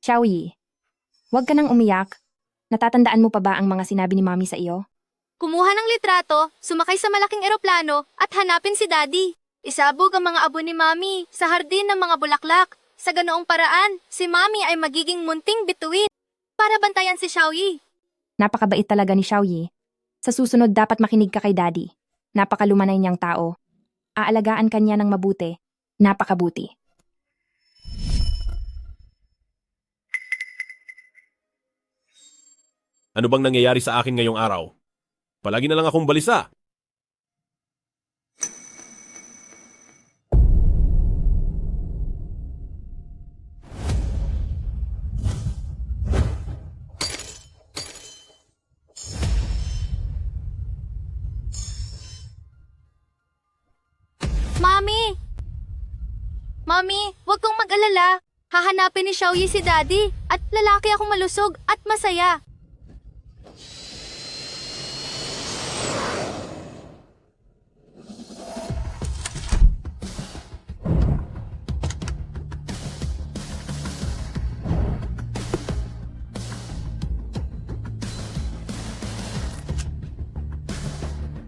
Xiaoyi, huwag ka nang umiyak. Natatandaan mo pa ba ang mga sinabi ni Mami sa iyo? Kumuha ng litrato, sumakay sa malaking eroplano, at hanapin si Daddy. Isabog ang mga abo ni Mami sa hardin ng mga bulaklak. Sa ganoong paraan, si Mami ay magiging munting bituin para bantayan si Xiaoyi. Napakabait talaga ni Xiaoyi. Sa susunod dapat makinig ka kay Daddy. Napakalumanay niyang tao. Aalagaan ka niya ng mabuti. Napakabuti. Ano bang nangyayari sa akin ngayong araw? Palagi na lang akong balisa. Mami! Mami, huwag kang mag-alala. Hahanapin ni Xiaoyi si Daddy at lalaki akong malusog at masaya.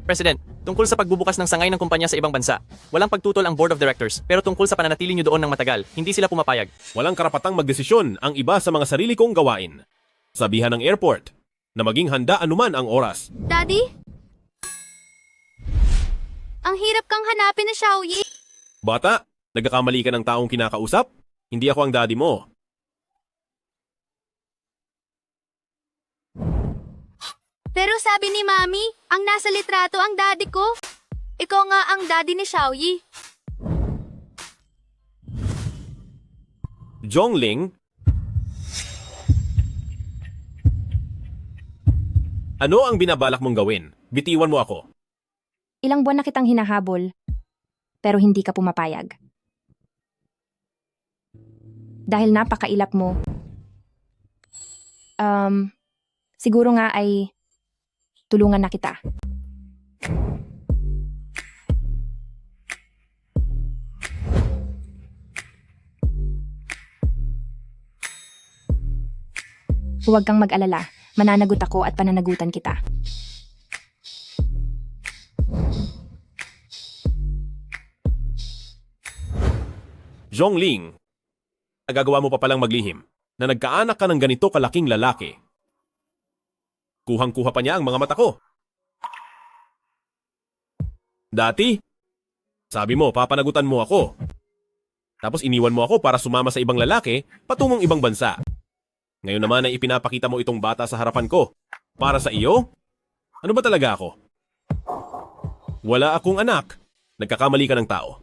President, tungkol sa pagbubukas ng sangay ng kumpanya sa ibang bansa. Walang pagtutol ang Board of Directors, pero tungkol sa pananatili nyo doon ng matagal, hindi sila pumapayag. Walang karapatang magdesisyon ang iba sa mga sarili kong gawain. Sabihan ng airport na maging handa anuman ang oras. Daddy? Ang hirap kang hanapin na Xiaoyi. Bata, nagkakamali ka ng taong kinakausap? Hindi ako ang daddy mo. Pero sabi ni Mami, ang nasa litrato ang daddy ko. Ikaw nga ang daddy ni Xiaoyi. Zhongling? Ano ang binabalak mong gawin? Bitiwan mo ako. Ilang buwan na kitang hinahabol, pero hindi ka pumapayag. Dahil napakailap mo. Siguro nga ay tulungan na kita. Huwag kang mag-alala. Mananagot ako at pananagutan kita. Zhongling, nagagawa mo pa palang maglihim na nagkaanak ka ng ganito kalaking lalaki. Kuhang-kuha pa niya ang mga mata ko. Dati, sabi mo, papanagutan mo ako. Tapos iniwan mo ako para sumama sa ibang lalaki patungong ibang bansa. Ngayon naman ay ipinapakita mo itong bata sa harapan ko. Para sa iyo? Ano ba talaga ako? Wala akong anak. Nagkakamali ka ng tao.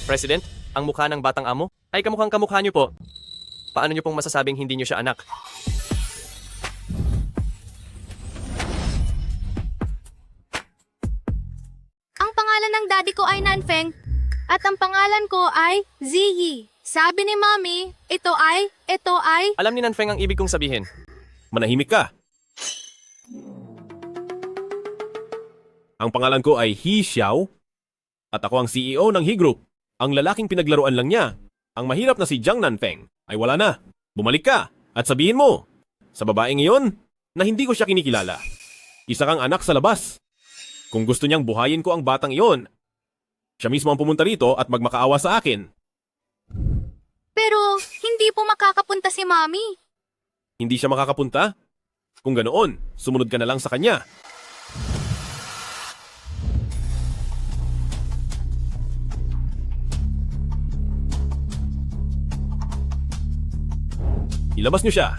President, ang mukha ng batang amo ay kamukhang kamukha nyo po. Paano nyo pong masasabing hindi nyo siya anak? Ang pangalan ng daddy ko ay Nanfeng at ang pangalan ko ay Ziyi. Sabi ni Mami, ito ay... Alam ni Nanfeng ang ibig kong sabihin. Manahimik ka. Ang pangalan ko ay He Xiao at ako ang CEO ng He Group. Ang lalaking pinaglaruan lang niya, ang mahirap na si Jiang Nanfeng, ay wala na. Bumalik ka at sabihin mo sa babaeng iyon na hindi ko siya kinikilala. Isa kang anak sa labas. Kung gusto niyang buhayin ko ang batang iyon, siya mismo ang pumunta rito at magmakaawa sa akin. Pero hindi po makakapunta si Mami. Hindi siya makakapunta? Kung ganoon, sumunod ka na lang sa kanya. Ilabas niyo siya.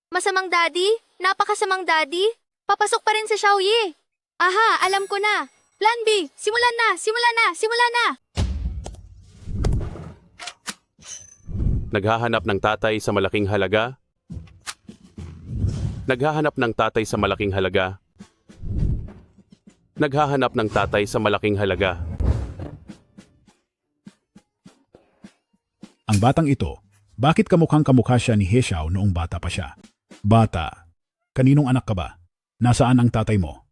Masamang daddy? Napakasamang daddy? Papasok pa rin sa Xiaoyi. Aha, alam ko na. Plan B, simulan na, simulan na, simulan na! Naghahanap ng tatay sa malaking halaga. Naghahanap ng tatay sa malaking halaga. Naghahanap ng tatay sa malaking halaga. Ang batang ito, bakit kamukhang kamukha siya ni He Xiao noong bata pa siya? Bata, kaninong anak ka ba? Nasaan ang tatay mo?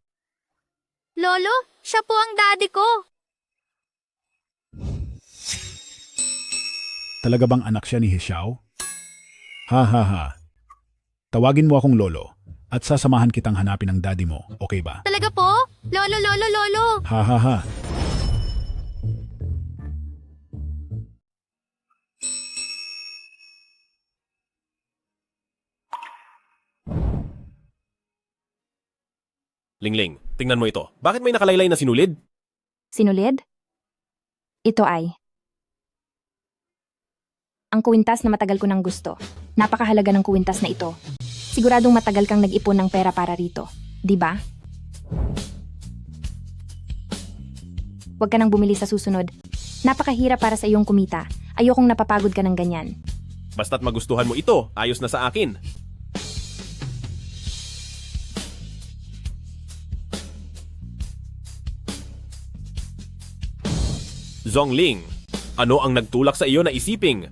Lolo, siya po ang daddy ko. Talaga bang anak siya ni Hixiao? Ha ha ha. Tawagin mo akong lolo at sasamahan kitang hanapin ang daddy mo, okay ba? Talaga po? Lolo, lolo, lolo. Ha ha ha. Lingling, tingnan mo ito. Bakit may nakalaylay na sinulid? Sinulid? Ito ay ang kuwintas na matagal ko nang gusto. Napakahalaga ng kuwintas na ito. Siguradong matagal kang nag-ipon ng pera para rito. Di ba? Huwag ka nang bumili sa susunod. Napakahirap para sa iyong kumita. Ayokong napapagod ka ng ganyan. Basta't magustuhan mo ito, ayos na sa akin. Zhongling, ano ang nagtulak sa iyo na isiping?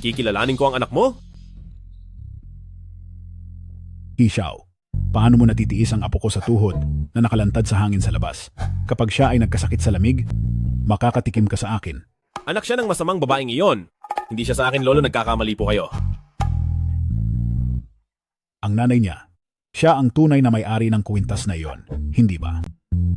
Kikilalanin ko ang anak mo? Hixiao, paano mo natitiis ang apo ko sa tuhod na nakalantad sa hangin sa labas? Kapag siya ay nagkasakit sa lamig, makakatikim ka sa akin. Anak siya ng masamang babaeng iyon. Hindi siya sa akin, lolo, nagkakamali po kayo. Ang nanay niya, siya ang tunay na may-ari ng kuwintas na iyon, hindi ba?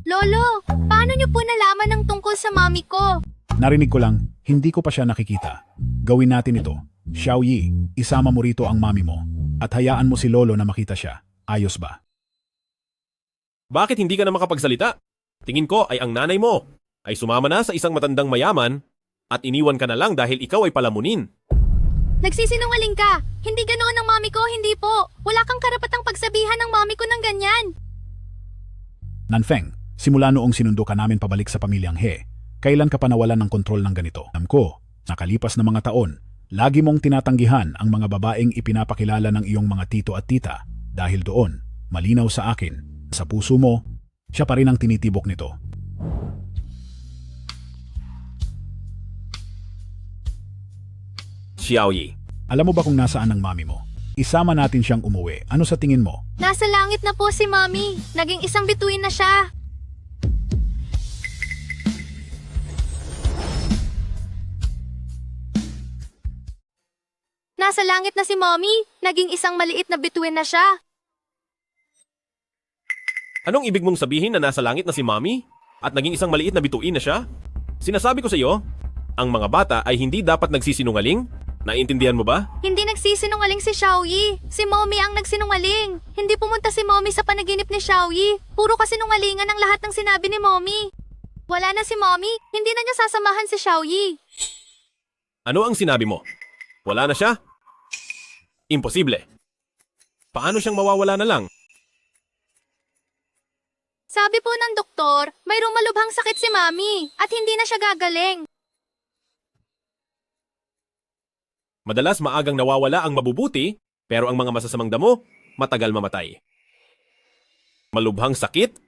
Lolo, paano niyo po nalaman ang tungkol sa mami ko? Narinig ko lang, hindi ko pa siya nakikita. Gawin natin ito. Xiao Yi, isama mo rito ang mami mo at hayaan mo si lolo na makita siya. Ayos ba? Bakit hindi ka na makapagsalita? Tingin ko ay ang nanay mo ay sumama na sa isang matandang mayaman at iniwan ka na lang dahil ikaw ay palamunin. Nagsisinungaling ka. Hindi ganoon ang mami ko, hindi po. Wala kang karapatang pagsabihan ng mami ko ng ganyan. Nanfeng, simula noong sinundo ka namin pabalik sa pamilyang He, kailan ka pa nawalan ng kontrol ng ganito? Alam ko, nakalipas na mga taon, lagi mong tinatanggihan ang mga babaeng ipinapakilala ng iyong mga tito at tita dahil doon, malinaw sa akin, sa puso mo, siya pa rin ang tinitibok nito. Xiaoyi, Alam mo ba kung nasaan ang mami mo? Isama natin siyang umuwi. Ano sa tingin mo? Nasa langit na po si mami. Naging isang bituin na siya. Nasa langit na si mommy. Naging isang maliit na bituin na siya. anong ibig mong sabihin na nasa langit na si Mommy at naging isang maliit na bituin na siya? Sinasabi ko sa iyo, ang mga bata ay hindi dapat nagsisinungaling. Naiintindihan mo ba? Hindi nagsisinungaling si Xiaoyi. Si mommy ang nagsinungaling. Hindi pumunta si mommy sa panaginip ni Xiaoyi. Puro kasinungalingan ang lahat ng sinabi ni mommy. Wala na si mommy. Hindi na niya sasamahan si Xiaoyi. Ano ang sinabi mo? Wala na siya? Imposible. Paano siyang mawawala na lang? Sabi po ng doktor, mayroong malubhang sakit si Mami at hindi na siya gagaling. Madalas maagang nawawala ang mabubuti, pero ang mga masasamang damo, matagal mamatay. Malubhang sakit?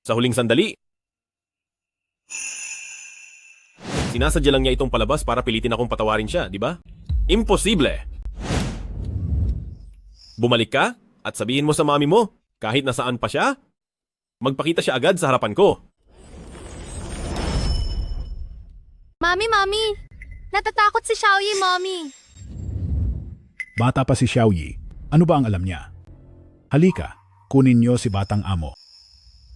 Sa huling sandali? Sinasadya lang niya itong palabas para pilitin akong patawarin siya, di ba? Imposible! Bumalik ka at sabihin mo sa mami mo, kahit nasaan pa siya, magpakita siya agad sa harapan ko. Mami! Natatakot si Xiaoyi, Mami. Bata pa si Xiaoyi. Ano ba ang alam niya? Halika, kunin niyo si batang amo.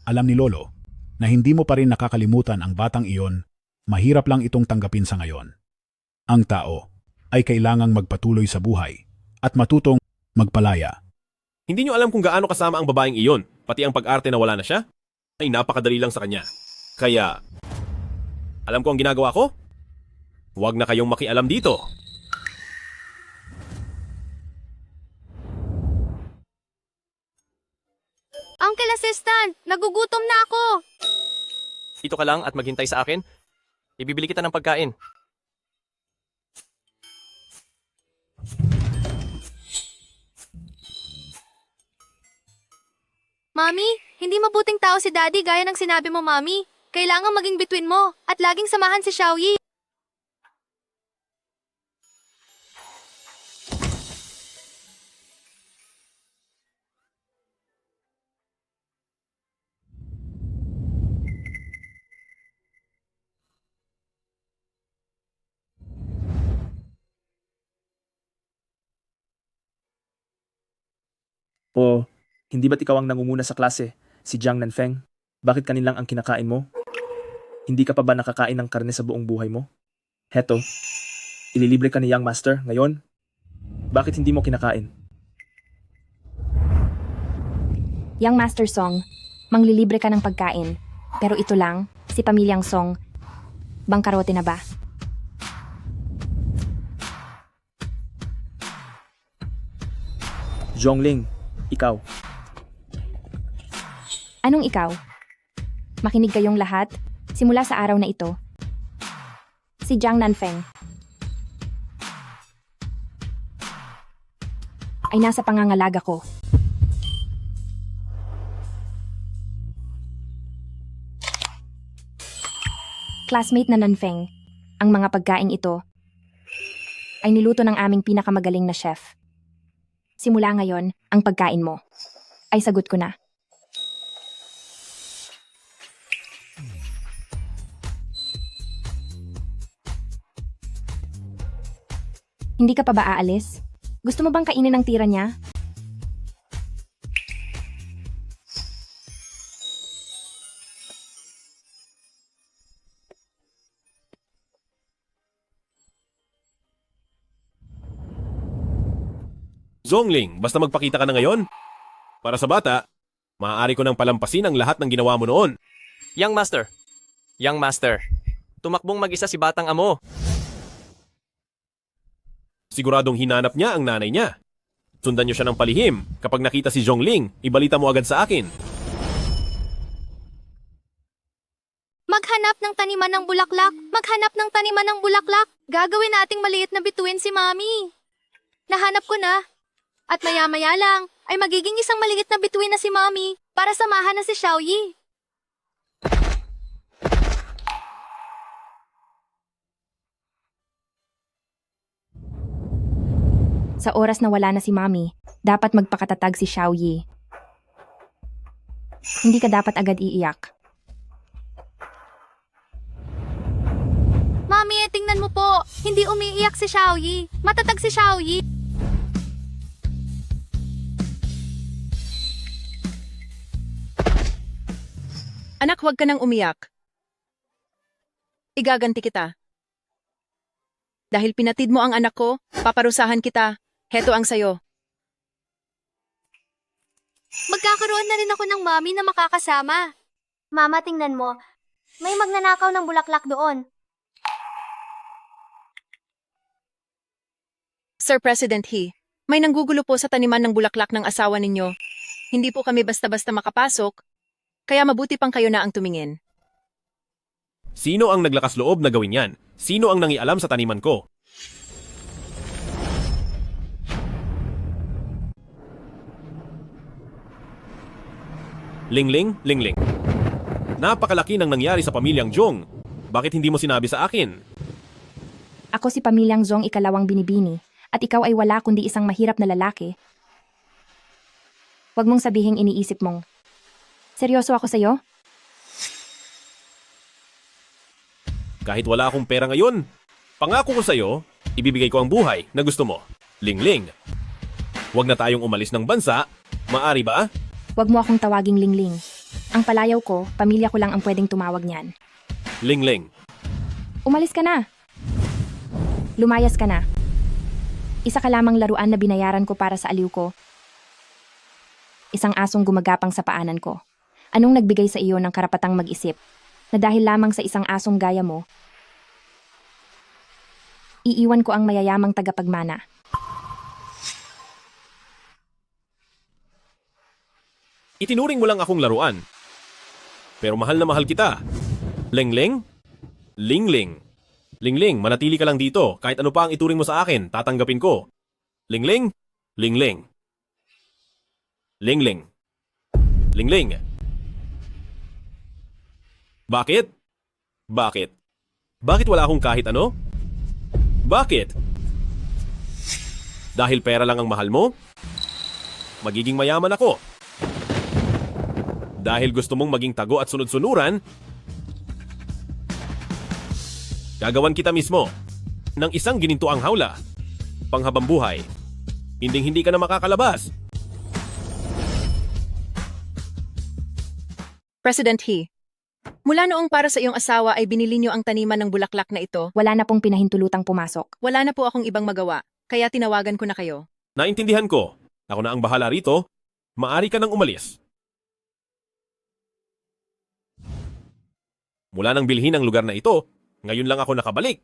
Alam ni Lolo na hindi mo pa rin nakakalimutan ang batang iyon, mahirap lang itong tanggapin sa ngayon. Ang tao ay kailangang magpatuloy sa buhay at matutong magpalaya. Hindi niyo alam kung gaano kasama ang babaeng iyon, pati ang pag-arte na wala na siya, ay napakadali lang sa kanya. Kaya, alam ko ang ginagawa ko? Huwag na kayong makialam dito. Uncle Assistant, nagugutom na ako. Dito ka lang at maghintay sa akin. Ibibili kita ng pagkain. Mami, hindi mabuting tao si Daddy gaya ng sinabi mo, Mami. Kailangang maging between mo at laging samahan si Xiaoyi. Hindi ba't ikaw ang nangunguna sa klase? Si Jiang Nanfeng? Bakit kanin lang ang kinakain mo? Hindi ka pa ba nakakain ng karne sa buong buhay mo? Heto, ililibre ka ni Young Master ngayon? Bakit hindi mo kinakain? Young Master Song, manglilibre ka ng pagkain. Pero ito lang, si Pamilyang Song, bangkarote na ba? Zhongling, ikaw. Anong ikaw? Makinig kayong lahat, simula sa araw na ito. Si Jiang Nanfeng ay nasa pangangalaga ko. Classmate na Nanfeng, ang mga pagkain ito ay niluto ng aming pinakamagaling na chef. Simula ngayon, ang pagkain mo ay sagot ko na. Hindi ka pa ba aalis? Gusto mo bang kainin ang tira niya? Zhongling, basta magpakita ka na ngayon. Para sa bata, maaari ko nang palampasin ang lahat ng ginawa mo noon. Young Master. Young Master. Tumakbong mag-isa si Batang Amo. Siguradong hinanap niya ang nanay niya. Sundan niyo siya ng palihim. Kapag nakita si Zhongling, ibalita mo agad sa akin. Maghanap ng taniman ng bulaklak. Maghanap ng taniman ng bulaklak. Gagawin nating maliit na bituin si Mami. Nahanap ko na. At maya-maya lang, ay magiging isang maliit na bituin na si Mami para samahan na si Xiaoyi. Sa oras na wala na si Mami, dapat magpakatatag si Xiaoyi. Hindi ka dapat agad iiyak. Mami, tingnan mo po. Hindi umiiyak si Xiaoyi. Matatag si Xiaoyi. Anak, huwag ka nang umiyak. Igaganti kita. Dahil pinatid mo ang anak ko, paparusahan kita. Heto ang sayo. Magkakaroon na rin ako ng Mami na makakasama. Mama, tingnan mo. May magnanakaw ng bulaklak doon. Sir President He, may nanggugulo po sa taniman ng bulaklak ng asawa ninyo. Hindi po kami basta-basta makapasok, kaya mabuti pang kayo na ang tumingin. Sino ang naglakas loob na gawin yan? Sino ang nangialam sa taniman ko? Lingling, Lingling. Napakalaki ng nangyari sa pamilyang Zhong. Bakit hindi mo sinabi sa akin? Ako si Pamilyang Zhong ikalawang binibini, at ikaw ay wala kundi isang mahirap na lalaki. Huwag mong sabihing iniisip mong, seryoso ako sa'yo? Kahit wala akong pera ngayon, pangako ko sa'yo, ibibigay ko ang buhay na gusto mo. Lingling. Huwag na tayong umalis ng bansa. Maari ba? Huwag mo akong tawaging Lingling. Ang palayaw ko, pamilya ko lang ang pwedeng tumawag niyan. Lingling. Umalis ka na. Lumayas ka na. Isa ka lamang laruan na binayaran ko para sa aliw ko. Isang asong gumagapang sa paanan ko. Anong nagbigay sa iyo ng karapatang mag-isip na dahil lamang sa isang asong gaya mo, iiwan ko ang mayayamang tagapagmana. Itinuring mo lang akong laruan. Pero mahal na mahal kita. Lingling? Lingling. Lingling, manatili ka lang dito. Kahit ano pa ang ituring mo sa akin, tatanggapin ko. Lingling? Lingling. Lingling. Lingling. Bakit? Bakit? Bakit wala akong kahit ano? Bakit? Dahil pera lang ang mahal mo? Magiging mayaman ako. Dahil gusto mong maging tago at sunod-sunuran, gagawan kita mismo ng isang ginintuang hawla, panghabang buhay. Hindi ka na makakalabas. President He, mula noong para sa iyong asawa ay binili niyo ang taniman ng bulaklak na ito, Wala na pong pinahintulutang pumasok. wala na po akong ibang magawa, kaya tinawagan ko na kayo. Naintindihan ko. Ako na ang bahala rito. Maari ka nang umalis. Mula nang bilhin ang lugar na ito, ngayon lang ako nakabalik.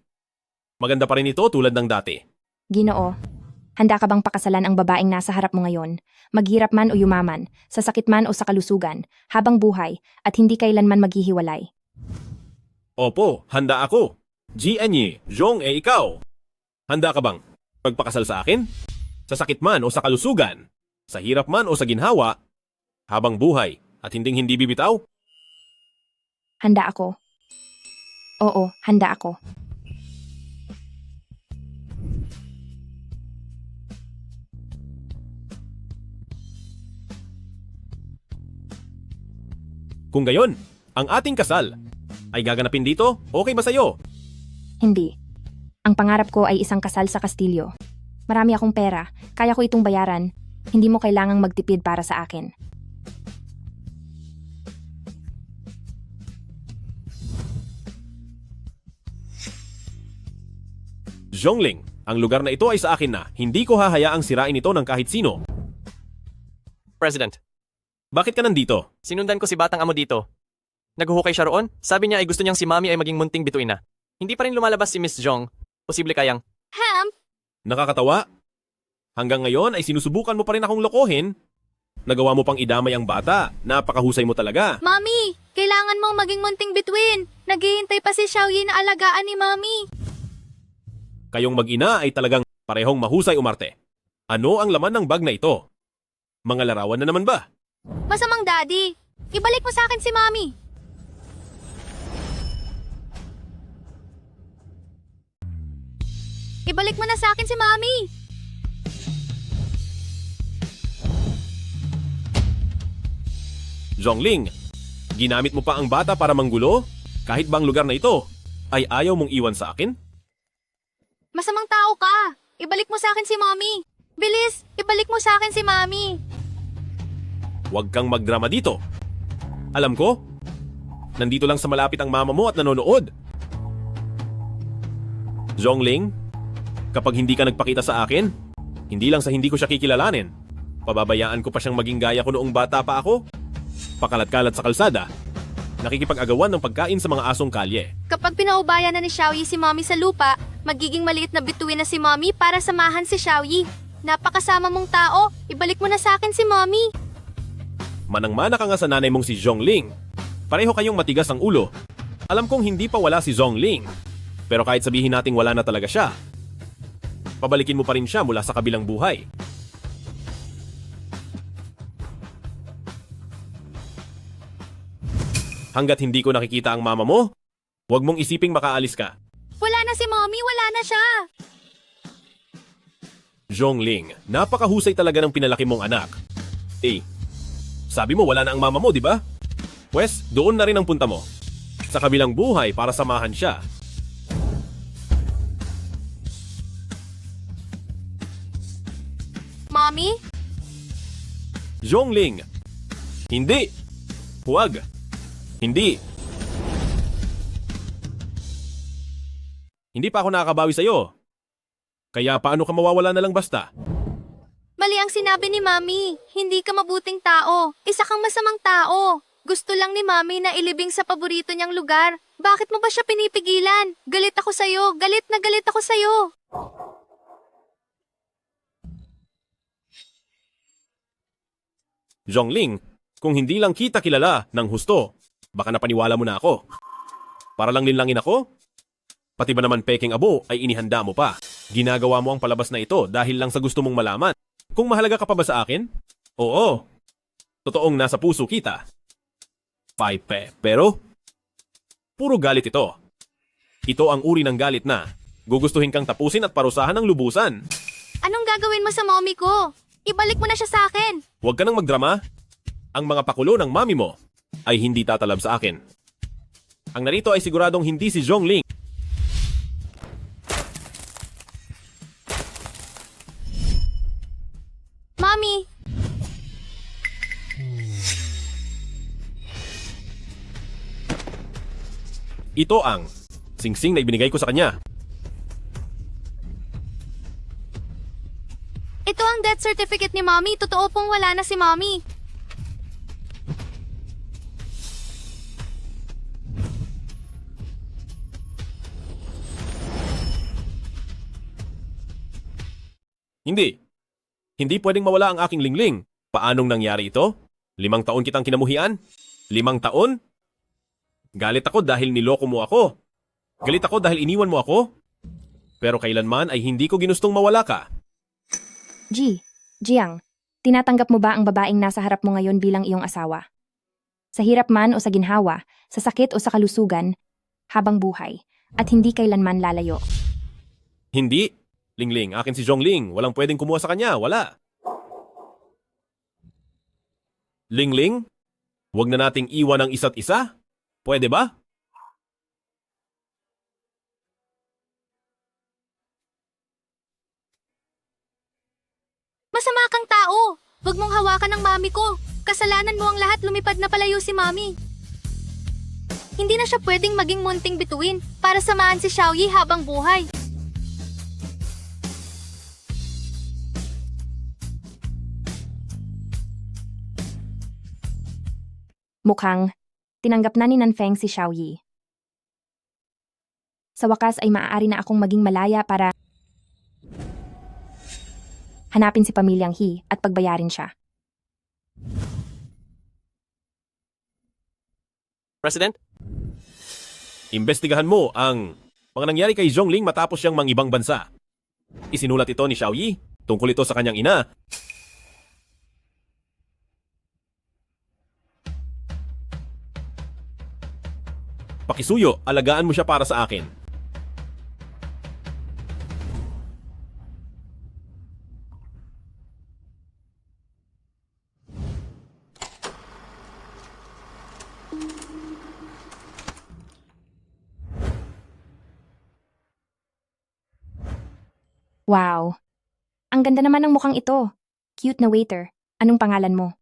Maganda pa rin ito tulad ng dati. Ginoo, handa ka bang pakasalan ang babaeng nasa harap mo ngayon? Maghirap man o yumaman, sa sakit man o sa kalusugan, habang buhay, at hindi kailanman maghihiwalay. Opo, handa ako. Jianyi, Zhong ikaw. Handa ka bang magpakasal sa akin? Sa sakit man o sa kalusugan? Sa hirap man o sa ginhawa? Habang buhay at hindi bibitaw? Handa ako. Oo, handa ako. Kung gayon, ang ating kasal ay gaganapin dito, okay ba sa'yo? Hindi. Ang pangarap ko ay isang kasal sa Kastilyo. Marami akong pera, kaya ko itong bayaran. Hindi mo kailangang magtipid para sa akin. Zhongling, ang lugar na ito ay sa akin na. Hindi ko hahayaang sirain ito ng kahit sino. President, Bakit ka nandito? sinundan ko si Batang Amo dito. Naghuhukay siya roon, sabi niya ay gusto niyang si Mami ay maging munting bituin na. Hindi pa rin lumalabas si Miss Zhong. Posible kayang, Ham, Nakakatawa? Hanggang ngayon ay sinusubukan mo pa rin akong lokohin. Nagawa mo pang idamay ang bata. Napakahusay mo talaga. Mami, kailangan mong maging munting bituin. Naghihintay pa si Xiaoyi na alagaan ni Mami. Kayong mag-ina ay talagang parehong mahusay umarte. Ano ang laman ng bag na ito? Mga larawan na naman ba? Masamang daddy, ibalik mo sa akin si Mami. Ibalik mo na sa akin si Mami. Zhongling, ginamit mo pa ang bata para manggulo? Kahit bang lugar na ito ay ayaw mong iwan sa akin? Masamang tao ka. Ibalik mo sa akin si Mami. Bilis, ibalik mo sa akin si Mami. Huwag kang magdrama dito. Alam ko, nandito lang sa malapit ang mama mo at nanonood. Zhongling, kapag hindi ka nagpakita sa akin, hindi lang sa hindi ko siya kikilalanin, pababayaan ko pa siyang maging gaya ko noong bata pa ako. Pakalat-kalat sa kalsada, nakikipag-agawan ng pagkain sa mga asong kalye. Kapag pinaubayan na ni Xiaoyi si Mami sa lupa, magiging maliit na bituin na si Mami para samahan si Xiaoyi. Napakasama mong tao, ibalik mo na sa akin si Mami. Manang-mana ka nga sa nanay mong si Zhongling. Pareho kayong matigas ang ulo. Alam kong hindi pa wala si Zhongling. Pero kahit sabihin nating wala na talaga siya, pabalikin mo pa rin siya mula sa kabilang buhay. Hanggat hindi ko nakikita ang mama mo, huwag mong isiping makaalis ka. Wala na si Mami, wala na siya. Zhongling, napakahusay talaga ng pinalaki mong anak. Sabi mo wala na ang mama mo, di ba? Pwes, doon na rin ang punta mo. Sa kabilang buhay para samahan siya. Mami? Zhongling! Hindi! Huwag! Hindi! Hindi pa ako nakakabawi sa'yo. Kaya paano ka mawawala na lang basta? Mali ang sinabi ni Mami. Hindi ka mabuting tao. Isa kang masamang tao. Gusto lang ni Mami na ilibing sa paborito niyang lugar. Bakit mo ba siya pinipigilan? Galit ako sa'yo. Galit na galit ako sa'yo. Zhongling, kung hindi lang kita kilala ng husto, baka napaniwala mo na ako. Para lang linlangin ako? Pati ba naman peking abo ay inihanda mo pa? Ginagawa mo ang palabas na ito dahil lang sa gusto mong malaman. Kung mahalaga ka pa ba sa akin? Oo. Totoong nasa puso kita. Pero puro galit ito. Ito ang uri ng galit na gugustuhin kang tapusin at parusahan ng lubusan. Anong gagawin mo sa mommy ko? Ibalik mo na siya sa akin. Huwag ka nang magdrama. Ang mga pakulo ng mami mo ay hindi tatalab sa akin. Ang narito ay siguradong hindi si Zhongling. Mami, Ito ang singsing na ibinigay ko sa kanya. Ito ang death certificate ni Mommy. Totoo pong wala na si Mommy. Hindi. Hindi pwedeng mawala ang aking lingling. Paanong nangyari ito? 5 taon kitang kinamuhian? 5 taon? Galit ako dahil niloko mo ako. Galit ako dahil iniwan mo ako. Pero kailanman ay hindi ko ginustong mawala ka. Jiang, tinatanggap mo ba ang babaeng nasa harap mo ngayon bilang iyong asawa? Sa hirap man o sa ginhawa, sa sakit o sa kalusugan, habang buhay, at hindi kailanman lalayo. Hindi. Lingling, akin si Zhongling. Walang pwedeng kumuha sa kanya. Wala. Lingling, huwag na nating iwan ang isa't isa. Pwede ba? Masama kang tao. Huwag mong hawakan ang Mami ko. Kasalanan mo ang lahat, lumipad na palayo si Mami. Hindi na siya pwedeng maging munting bituin para samahan si Xiaoyi habang buhay. Mukhang, tinanggap na ni Nanfeng si Xiaoyi. Sa wakas ay maaari na akong maging malaya para hanapin si pamilyang He at pagbayarin siya. President, Imbestigahan mo ang mga nangyari kay Zhongling matapos siyang mangibang bansa. Isinulat ito ni Xiaoyi tungkol ito sa kanyang ina. Pakisuyo, alagaan mo siya para sa akin. Wow! Ang ganda naman ng mukhang ito. Cute na waiter. Anong pangalan mo?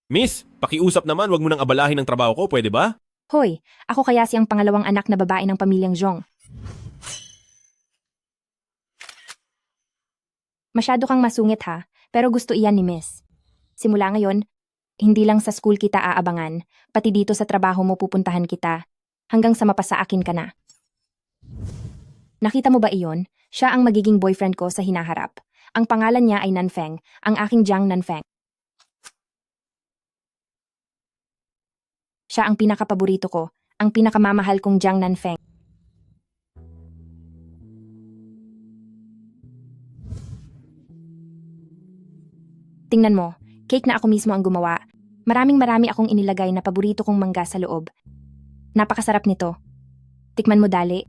Miss, pakiusap naman, wag mo nang abalahin ang trabaho ko, pwede ba? Hoy, ako kaya siyang pangalawang anak na babae ng pamilyang Zhong. Masyado kang masungit ha, pero gusto iyan ni Miss. Simula ngayon, hindi lang sa school kita aabangan, pati dito sa trabaho mo pupuntahan kita, hanggang sa mapasa akin ka na. Nakita mo ba iyon? Siya ang magiging boyfriend ko sa hinaharap. Ang pangalan niya ay Nanfeng, ang aking Jiang Nanfeng. Siya ang pinakapaborito ko, ang pinakamamahal kong Jiang Nanfeng. Tingnan mo, cake na ako mismo ang gumawa. Maraming akong inilagay na paborito kong mangga sa loob. Napakasarap nito. Tikman mo dali.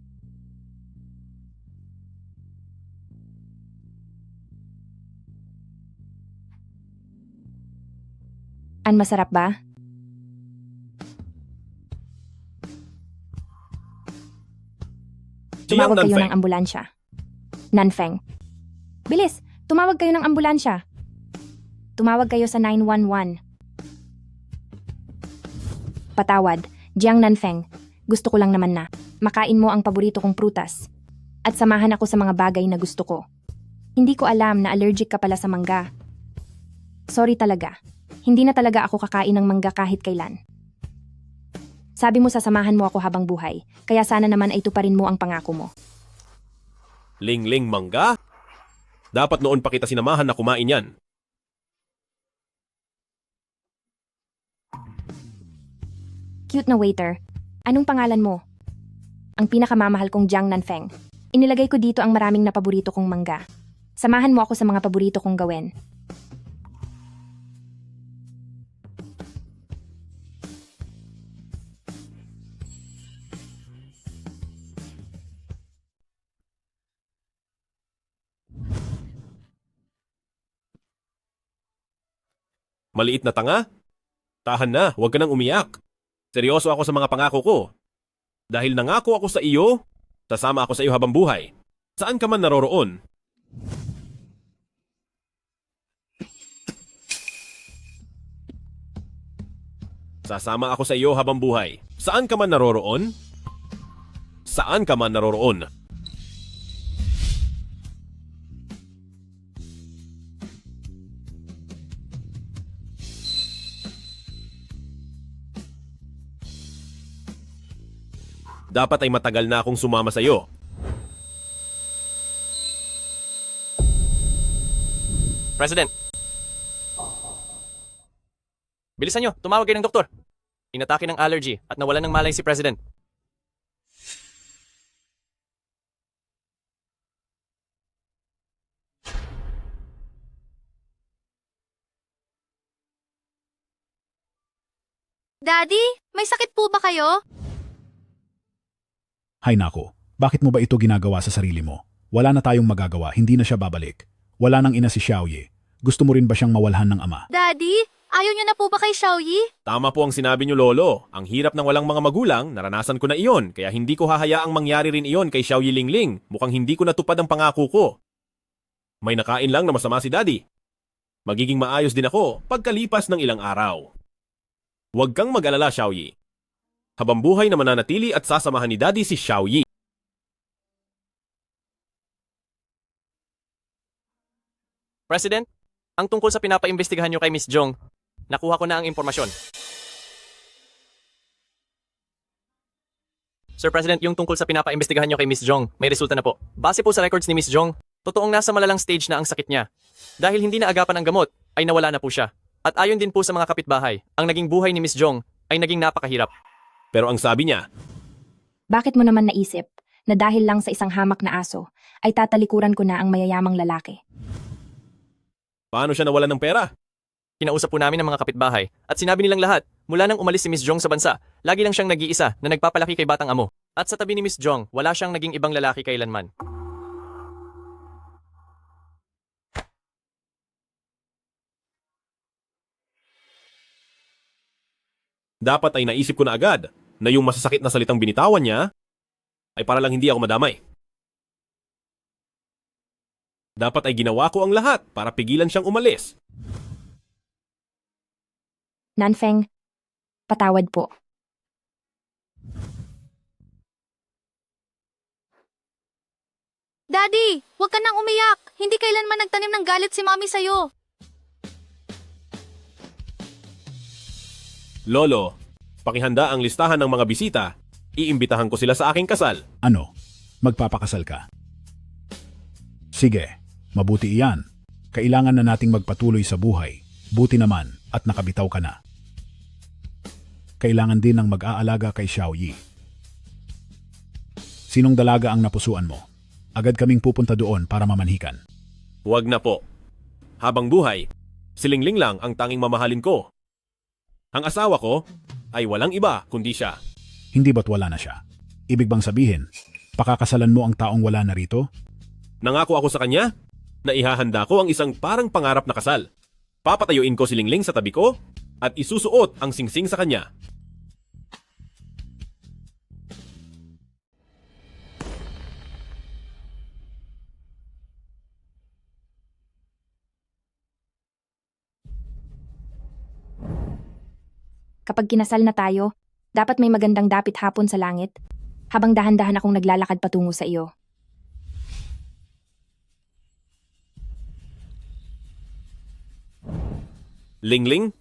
An masarap ba? Jiang Tumawag kayo Nanfeng. ng ambulansya. Nanfeng. Bilis, tumawag kayo ng ambulansya. Tumawag kayo sa 911. Patawad, Jiang Nanfeng. Gusto ko lang naman na makain mo ang paborito kong prutas. At samahan ako sa mga bagay na gusto ko. Hindi ko alam na allergic ka pala sa mangga. Sorry talaga. Hindi na talaga ako kakain ng mangga kahit kailan. Sabi mo sasamahan mo ako habang buhay, kaya sana naman ay tuparin mo ang pangako mo. Lingling mangga? Dapat noon pa kita sinamahan na kumain yan. Cute na waiter. Anong pangalan mo? Ang pinakamamahal kong Jiang Nanfeng. Inilagay ko dito ang maraming na paborito kong mangga. Samahan mo ako sa mga paborito kong gawin. Maliit na tanga? Tahan na, huwag ka nang umiyak. Seryoso ako sa mga pangako ko. Dahil nangako ako sa iyo, Sasama ako sa iyo habang buhay. Saan ka man naroroon. Sasama ako sa iyo habang buhay. Saan ka man naroroon? Saan ka man naroroon? Dapat ay matagal na akong sumama sa iyo. President! Bilisan nyo, tumawag kayo ng doktor. Inatake ng allergy at nawalan ng malay si President. Daddy, may sakit po ba kayo? Hay nako, bakit mo ba ito ginagawa sa sarili mo? Wala na tayong magagawa, hindi na siya babalik. Wala nang ina si Xiaoyi. Gusto mo rin ba siyang mawalhan ng ama? Daddy, ayaw niyo na po ba kay Xiaoyi? Tama po ang sinabi niyo, Lolo. Ang hirap ng walang mga magulang, naranasan ko na iyon, kaya hindi ko hahayaang mangyari rin iyon kay Xiaoyi Lingling. Mukhang hindi ko natupad ang pangako ko. May nakain lang na masama si Daddy. Magiging maayos din ako pagkalipas ng ilang araw. Huwag kang mag-alala, Xiaoyi. Habang buhay na mananatili at sasamahan ni Daddy si Xiaoyi. President, ang tungkol sa pinapaimbestigahan nyo kay Miss Jong, nakuha ko na ang impormasyon. Sir President, yung tungkol sa pinapaimbestigahan nyo kay Miss Jong, may resulta na po. Base po sa records ni Miss Jong, totoong nasa malalang stage na ang sakit niya. Dahil hindi na agapan ang gamot, ay nawala na po siya. At ayon din po sa mga kapitbahay, ang naging buhay ni Miss Jong ay naging napakahirap. Pero ang sabi niya, Bakit mo naman naisip na dahil lang sa isang hamak na aso, ay tatalikuran ko na ang mayayamang lalaki? paano siya nawalan ng pera? Kinausap po namin ang mga kapitbahay at sinabi nilang lahat, mula nang umalis si Miss Jong sa bansa, lagi lang siyang nag-iisa na nagpapalaki kay batang amo. At sa tabi ni Miss Jong, wala siyang naging ibang lalaki kailanman. Dapat ay naisip ko na agad na yung masasakit na salitang binitawan niya ay para lang hindi ako madamay. Dapat ay ginawa ko ang lahat para pigilan siyang umalis. Nanfeng, patawad po. Daddy, huwag ka nang umiyak. Hindi kailanman nagtanim ng galit si Mommy sa'yo. Lolo, pakihanda ang listahan ng mga bisita. Iimbitahan ko sila sa aking kasal. Ano? Magpapakasal ka? Sige, mabuti iyan. Kailangan na nating magpatuloy sa buhay. Buti naman at nakabitaw ka na. Kailangan din ng mag-aalaga kay Xiaoyi. Sinong dalaga ang napusuan mo? Agad kaming pupunta doon para mamanhikan. Huwag na po. Habang buhay, si Lingling lang ang tanging mamahalin ko. Ang asawa ko ay walang iba kundi siya. Hindi ba't wala na siya? Ibig bang sabihin, pakakasalan mo ang taong wala na rito? Nangako ako sa kanya na ihahanda ko ang isang parang pangarap na kasal. Papatayuin ko si Lingling sa tabi ko at isusuot ang singsing sa kanya. Kapag kinasal na tayo, dapat may magandang dapit hapon sa langit, habang dahan-dahan akong naglalakad patungo sa iyo. Lingling,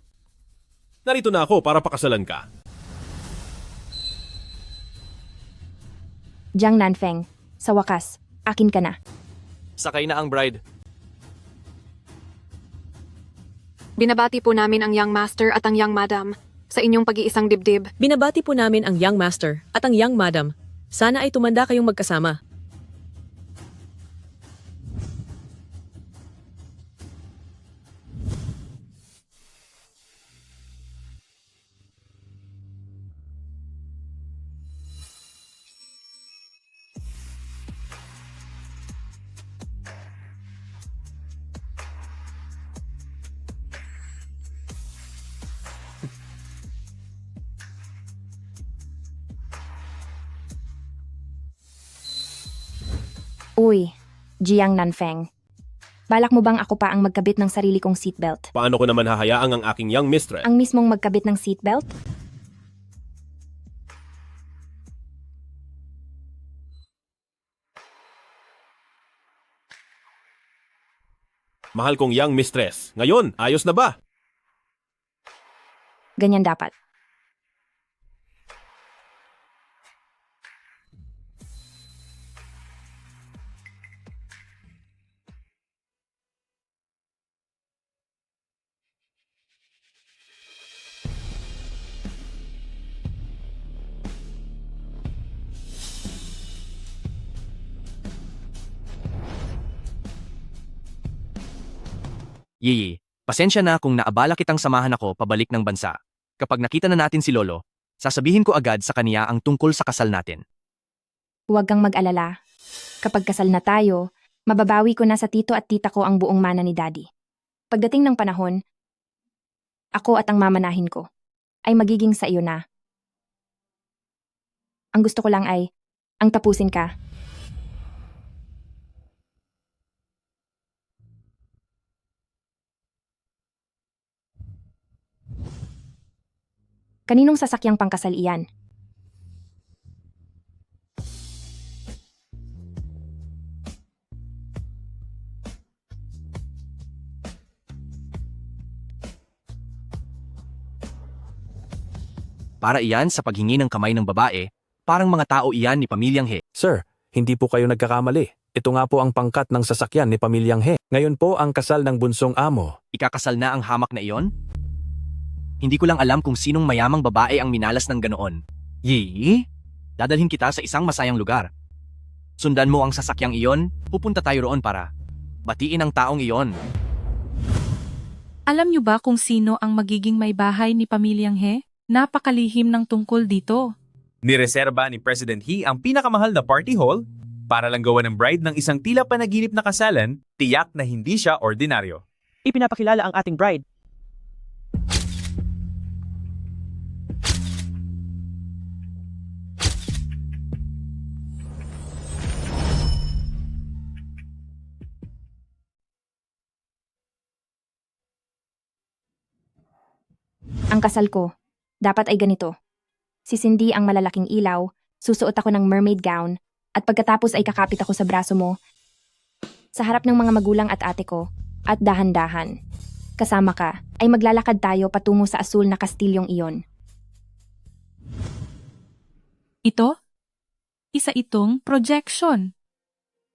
narito na ako para pakasalan ka. Jiang Nanfeng, sa wakas, akin ka na. Sakay na ang bride. Binabati po namin ang Young Master at ang Young Madam sa inyong pag-iisang dibdib. Binabati po namin ang Young Master at ang Young Madam. Sana ay tumanda kayong magkasama. Uy, Jiang Nanfeng. Balak mo bang ako pa ang magkabit ng sarili kong seatbelt? Paano ko naman hahayaang ang aking young mistress? Ang mismong magkabit ng seatbelt? Mahal kong young mistress. Ngayon, ayos na ba? Ganyan dapat. Yiyi, pasensya na kung naabala kitang samahan ako pabalik ng bansa. Kapag nakita na natin si Lolo, sasabihin ko agad sa kaniya ang tungkol sa kasal natin. Huwag kang mag-alala. Kapag kasal na tayo, mababawi ko na sa tito at tita ko ang buong mana ni Daddy. Pagdating ng panahon, ako at ang mamanahin ko ay magiging sa iyo na. Ang gusto ko lang ay, ang tapusin ka. Kaninong sasakyang pangkasal iyan? Para iyan sa paghingi ng kamay ng babae, parang mga tao iyan ni Pamilyang He. Sir, hindi po kayo nagkakamali. Ito nga po ang pangkat ng sasakyan ni Pamilyang He. Ngayon po ang kasal ng bunsong amo. Ikakasal na ang hamak na iyon? Hindi ko lang alam kung sinong mayamang babae ang minalas ng ganoon. Yi? Dadalhin kita sa isang masayang lugar. Sundan mo ang sasakyang iyon, pupunta tayo roon para batiin ang taong iyon. Alam niyo ba kung sino ang magiging may bahay ni Pamilyang He? Napakalihim ng tungkol dito. Nireserba ni President He ang pinakamahal na party hall para lang gawa ng bride ng isang tila panaginip na kasalan, tiyak na hindi siya ordinaryo. Ipinapakilala ang ating bride. Ang kasal ko, dapat ay ganito. Sisindi ang malalaking ilaw, susuot ako ng mermaid gown, at pagkatapos ay kakapit ako sa braso mo, sa harap ng mga magulang at ate ko, at dahan-dahan. Kasama ka, ay maglalakad tayo patungo sa asul na kastilyong iyon. Ito? Isa itong projection.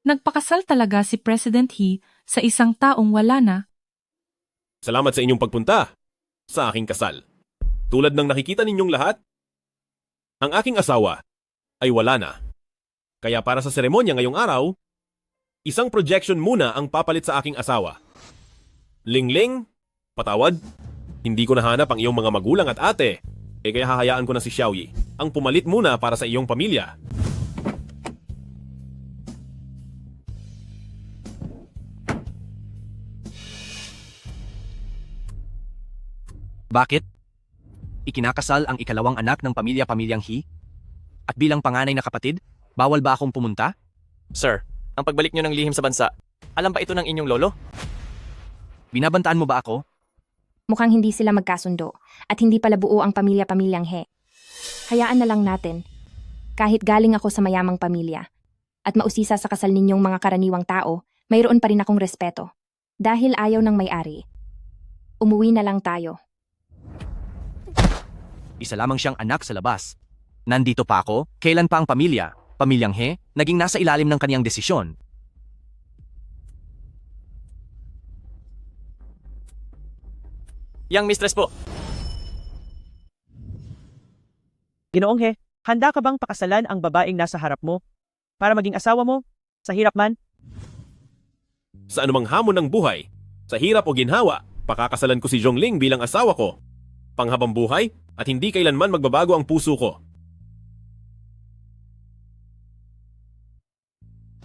Nagpakasal talaga si President He sa isang taong wala na. Salamat sa inyong pagpunta sa aking kasal. Tulad ng nakikita ninyong lahat, ang aking asawa ay wala na. Kaya para sa seremonya ngayong araw, isang projection muna ang papalit sa aking asawa. Lingling, patawad, hindi ko nahanap ang iyong mga magulang at ate, kaya hahayaan ko na si Xiaoyi ang pumalit muna para sa iyong pamilya. Bakit? Ikinakasal ang ikalawang anak ng Pamilyang He? At bilang panganay na kapatid, bawal ba akong pumunta? Sir, ang pagbalik niyo ng lihim sa bansa, alam ba ito ng inyong lolo? Binabantaan mo ba ako? Mukhang hindi sila magkasundo, at hindi pala buo ang Pamilyang He. Hayaan na lang natin. Kahit galing ako sa mayamang pamilya, at mausisa sa kasal ninyong mga karaniwang tao, mayroon pa rin akong respeto. Dahil ayaw ng may-ari. Umuwi na lang tayo. Isa lamang siyang anak sa labas. Nandito pa ako, kailan pa ang Pamilyang He, naging nasa ilalim ng kaniyang desisyon. Yang mistress po. Ginoong He, handa ka bang pakasalan ang babaeng nasa harap mo para maging asawa mo sa hirap man? Sa anumang hamon ng buhay, sa hirap o ginhawa, pakakasalan ko si Zhongling bilang asawa ko. Panghabang buhay at hindi kailanman magbabago ang puso ko.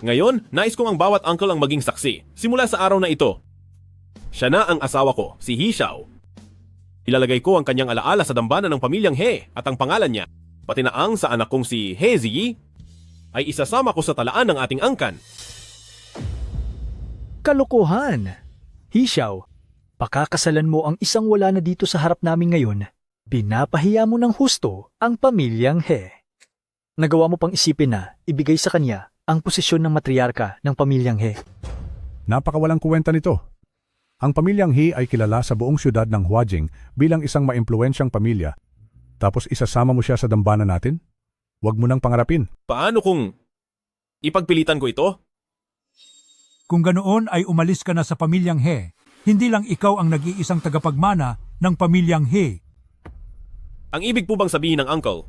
Ngayon, nais kong ang bawat uncle ang maging saksi, simula sa araw na ito. Siya na ang asawa ko, si He Xiao. Ilalagay ko ang kanyang alaala sa dambana ng Pamilyang He at ang pangalan niya, pati na ang sa anak kong si He Ziyi, ay isasama ko sa talaan ng ating angkan. Kalokohan! Hishaw, pakakasalan mo ang isang wala na dito sa harap namin ngayon. Pinapahiya mo ng husto ang pamilyang He. Nagawa mo pang isipin na ibigay sa kanya ang posisyon ng matriarka ng pamilyang He. Napakawalang kuwenta nito. Ang pamilyang He ay kilala sa buong syudad ng Huajing bilang isang maimpluwensyang pamilya. Tapos isasama mo siya sa dambana natin? Huwag mo nang pangarapin. Paano kung ipagpilitan ko ito? Kung ganoon ay umalis ka na sa pamilyang He. Hindi lang ikaw ang nag-iisang tagapagmana ng pamilyang He. Ang ibig po bang sabihin ng uncle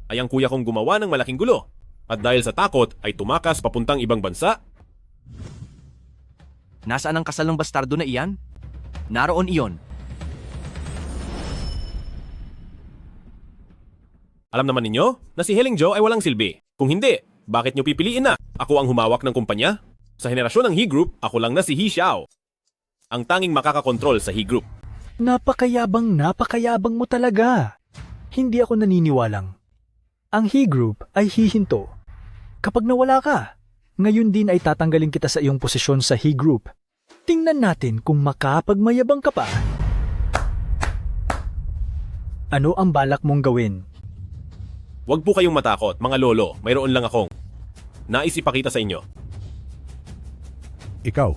ay ang kuya kong gumawa ng malaking gulo at dahil sa takot ay tumakas papuntang ibang bansa? Nasaan ang kasal ng bastardo na iyan? Naroon iyon. Alam naman ninyo na si Heling Joe ay walang silbi. Kung hindi, bakit nyo pipiliin na? Ako ang humawak ng kumpanya? Sa henerasyon ng He Group, ako lang na si He Xiao. Ang tanging makakakontrol sa He Group. Napakayabang mo talaga. Hindi ako naniniwalang. Ang He Group ay hihinto. Kapag nawala ka, ngayon din ay tatanggalin kita sa iyong posisyon sa He Group. Tingnan natin kung makapagmayabang ka pa. Ano ang balak mong gawin? Huwag po kayong matakot, mga lolo. Mayroon lang akong nais ipakita sa inyo. Ikaw,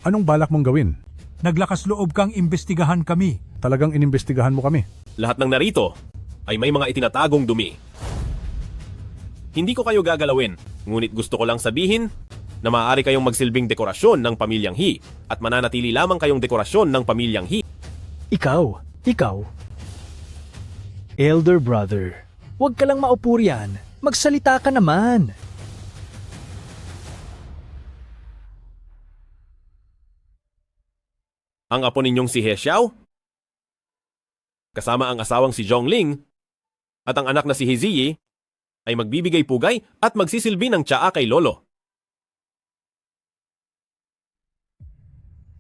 anong balak mong gawin? Naglakas loob kang imbestigahan kami. Talagang inimbestigahan mo kami. Lahat ng narito ay may mga itinatagong dumi. Hindi ko kayo gagalawin, ngunit gusto ko lang sabihin na maaari kayong magsilbing dekorasyon ng pamilyang He at mananatili lamang kayong dekorasyon ng pamilyang He. Ikaw. Elder brother, huwag ka lang maupo riyan. Magsalita ka naman. Ang apo ninyong si He Xiao, kasama ang asawang si Zhongling, at ang anak na si He Ziyi, ay magbibigay pugay at magsisilbi ng tsaa kay Lolo.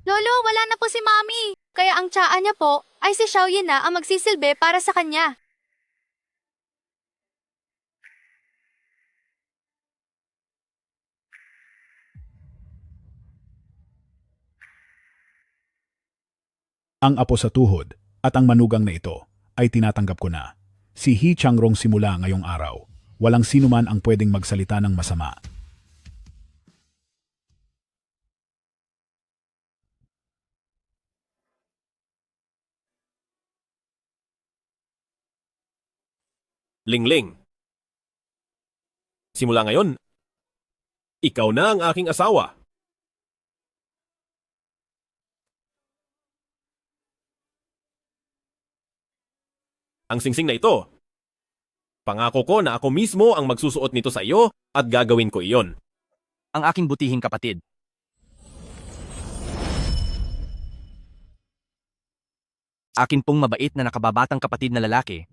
Lolo, wala na po si Mami. Kaya ang tsaa niya po ay si Xiaoyi na ang magsisilbi para sa kanya. Ang apo sa tuhod at ang manugang na ito ay tinatanggap ko na. Si He Changrong simula ngayong araw. Walang sino man ang pwedeng magsalita ng masama. Lingling. Simula ngayon, ikaw na ang aking asawa. Ang singsing na ito, pangako ko na ako mismo ang magsusuot nito sa iyo at gagawin ko iyon. Ang aking butihing kapatid. Akin pong mabait na nakababatang kapatid na lalaki.